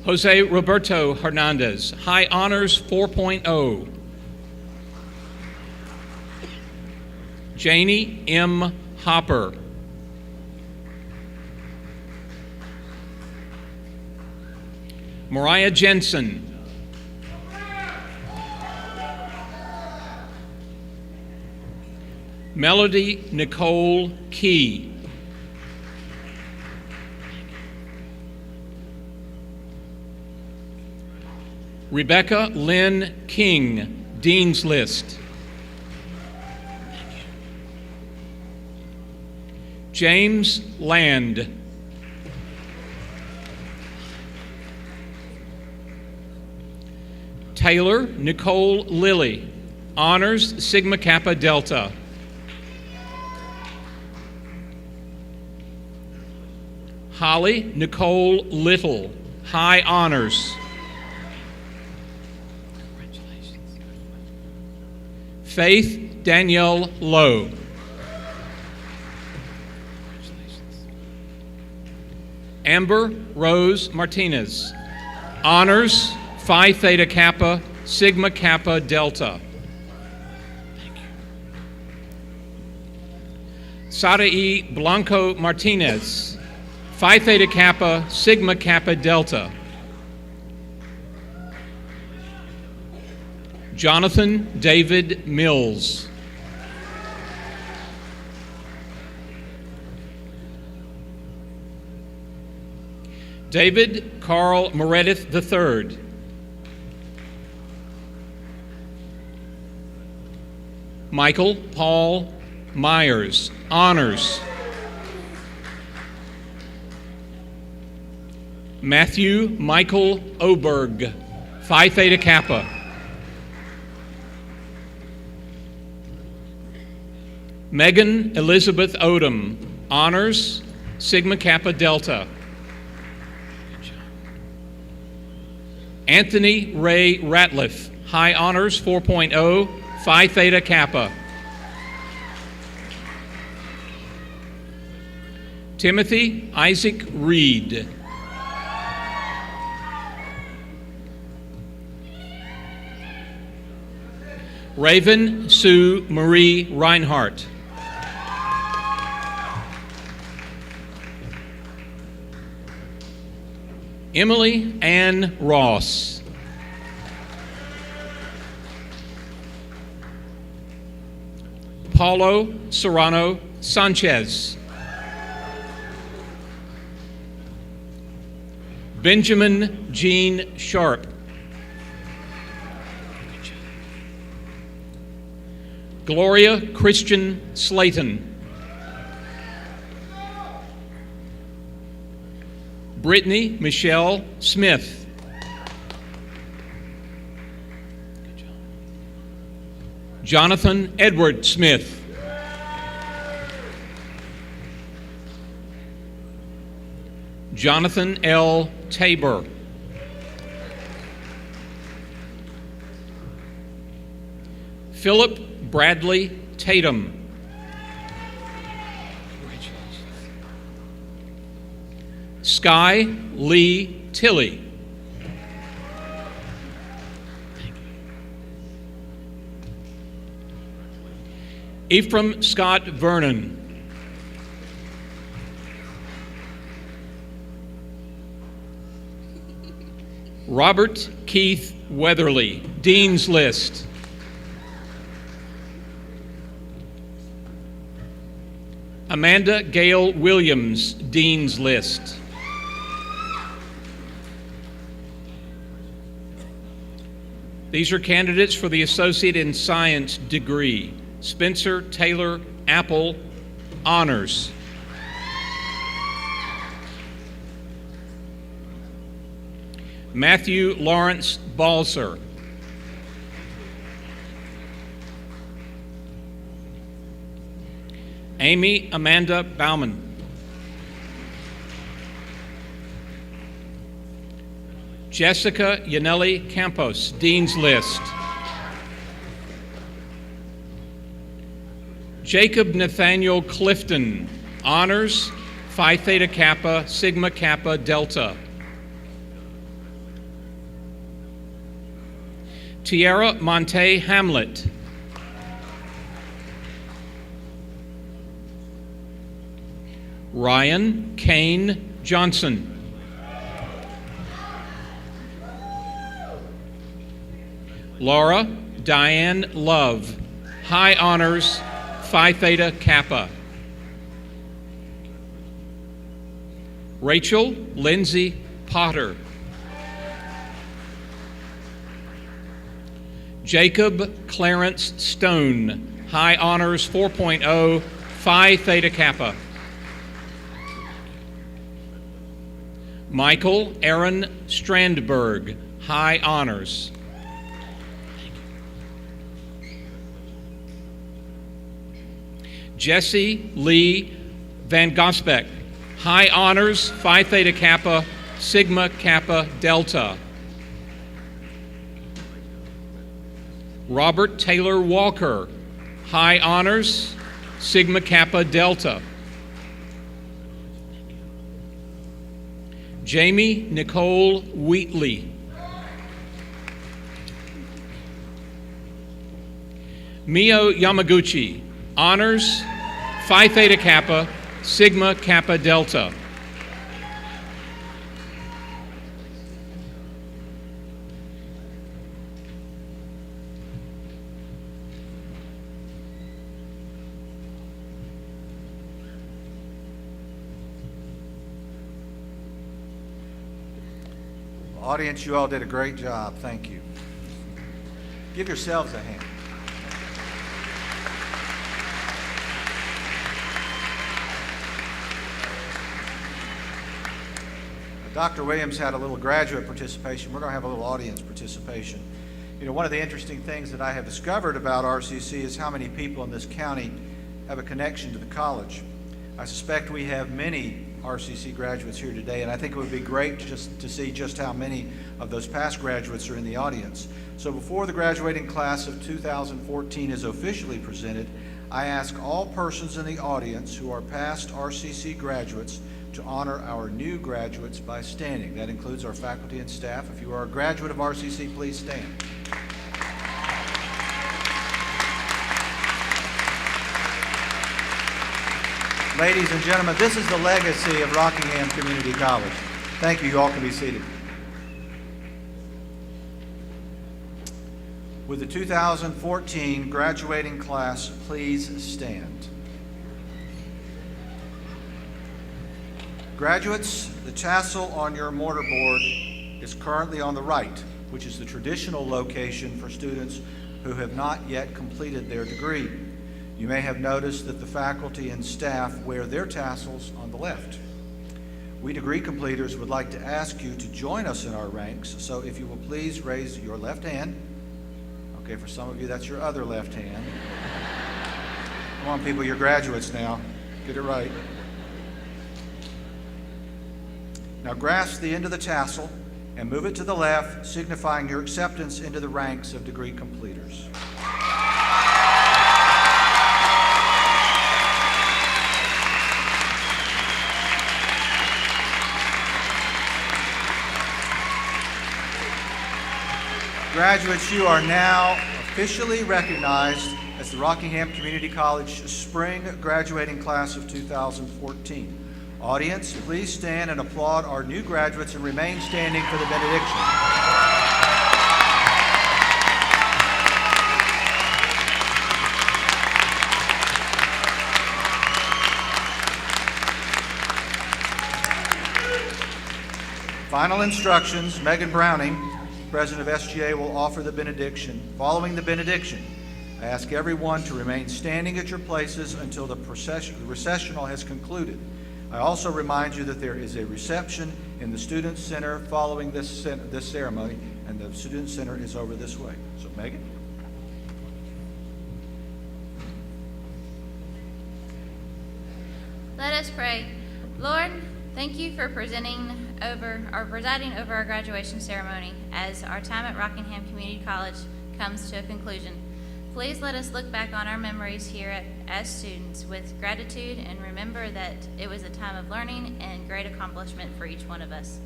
Jose Roberto Hernandez, High Honors 4.0. Janie M. Hopper. Mariah Jensen. Melody Nicole Key. Rebecca Lynn King, Dean's List. James Land. Taylor Nicole Lilly, Honors Sigma Kappa Delta. Holly Nicole Little, High Honors. Faith Danielle Lowe. Amber Rose Martinez, Honors Phi Theta Kappa, Sigma Kappa Delta. Sara E. Blanco Martinez, Phi Theta Kappa, Sigma Kappa Delta. Jonathan David Mills. David Carl Meredith III. Michael Paul Myers, Honors. Matthew Michael Oberg, Phi Theta Kappa. Megan Elizabeth Odom, Honors, Sigma Kappa Delta. Anthony Ray Ratliff, High Honors 4.0, Phi Theta Kappa. Timothy Isaac Reed. Raven Sue Marie Reinhardt. Emily Ann Ross. Paulo Serrano Sanchez. Benjamin Jean Sharp. Gloria Christian Slayton. Brittany Michelle Smith. Jonathan Edward Smith. Jonathan L. Tabor. Philip Bradley Tatum. Sky Lee Tilley. Ephraim Scott Vernon. Robert Keith Weatherly, Dean's List. Amanda Gail Williams, Dean's List. These are candidates for the Associate in Science degree. Spencer Taylor Apple, Honors. Matthew Lawrence Balser. Amy Amanda Bauman. Jessica Yaneli Campos, Dean's List. Jacob Nathaniel Clifton, Honors, Phi Theta Kappa, Sigma Kappa Delta. Tierra Monte Hamlet. Ryan Kane Johnson. Laura Diane Love, High Honors, Phi Theta Kappa. Rachel Lindsay Potter. Jacob Clarence Stone, High Honors 4.0, Phi Theta Kappa. Michael Aaron Strandberg, High Honors. Jesse Lee Van Gosbeck, High Honors, Phi Theta Kappa, Sigma Kappa Delta. Robert Taylor Walker, High Honors, Sigma Kappa Delta. Jamie Nicole Wheatley. Mio Yamaguchi, Honors, Phi Theta Kappa, Sigma Kappa Delta. Audience, you all did a great job. Thank you. Give yourselves a hand. Dr. Williams had a little graduate participation. We're going to have a little audience participation. You know, one of the interesting things that I have discovered about RCC is how many people in this county have a connection to the college. I suspect we have many RCC graduates here today, and I think it would be great just to see just how many of those past graduates are in the audience. So before the graduating class of 2014 is officially presented, I ask all persons in the audience who are past RCC graduates to honor our new graduates by standing. That includes our faculty and staff. If you are a graduate of RCC, please stand. Ladies and gentlemen, this is the legacy of Rockingham Community College. Thank you. You all can be seated. With the 2014 graduating class, please stand. Graduates, the tassel on your mortarboard is currently on the right, which is the traditional location for students who have not yet completed their degree. You may have noticed that the faculty and staff wear their tassels on the left. We degree completers would like to ask you to join us in our ranks, so if you will please raise your left hand. Okay, for some of you, that's your other left hand. Come on, people, you're graduates now. Get it right. Now grasp the end of the tassel and move it to the left, signifying your acceptance into the ranks of degree completers. Graduates, you are now officially recognized as the Rockingham Community College Spring Graduating Class of 2014. Audience, please stand and applaud our new graduates and remain standing for the benediction. Final instructions. Megan Browning, President of SGA, will offer the benediction. Following the benediction, I ask everyone to remain standing at your places until the recessional has concluded. I also remind you that there is a reception in the Student Center following this ceremony, and the Student Center is over this way. So, Megan. Let us pray. Lord, thank you for presiding over our graduation ceremony as our time at Rockingham Community College comes to a conclusion. Please let us look back on our memories here as students with gratitude and remember that it was a time of learning and great accomplishment for each one of us.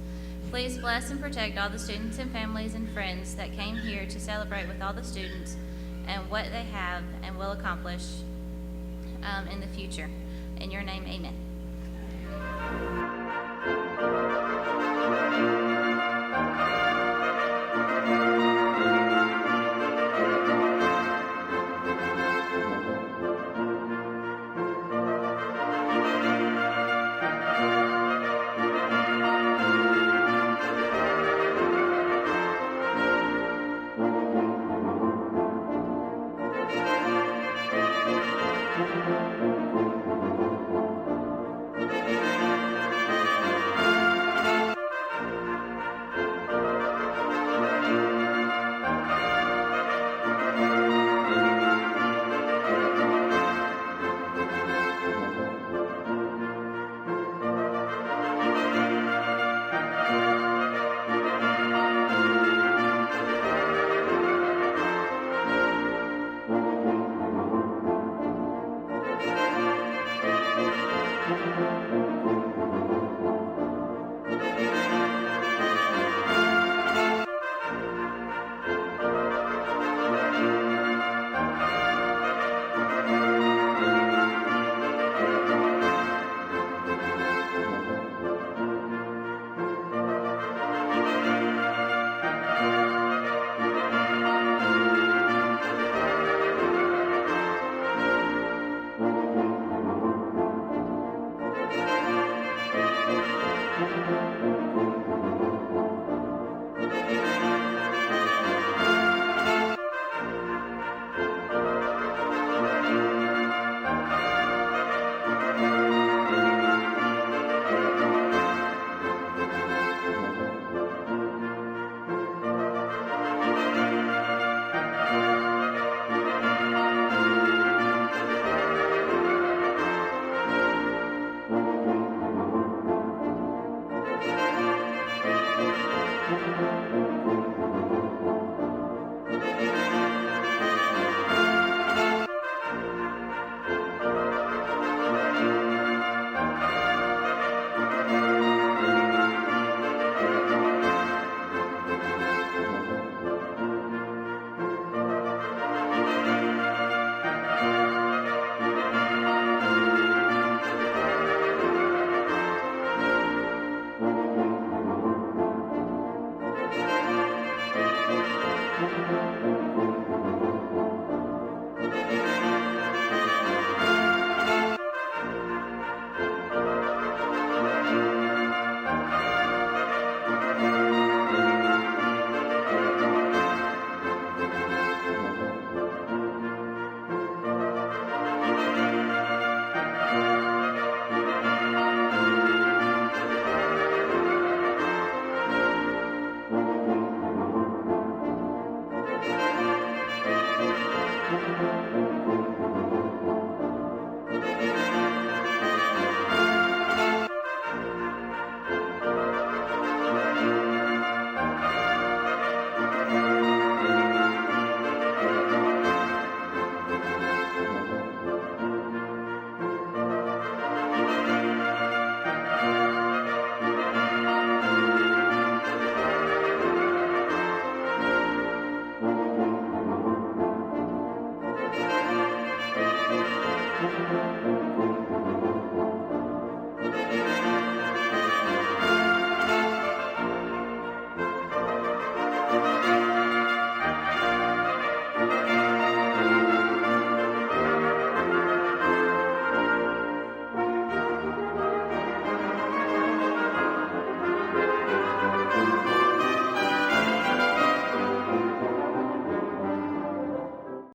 Please bless and protect all the students and families and friends that came here to celebrate with all the students and what they have and will accomplish in the future. In your name, amen.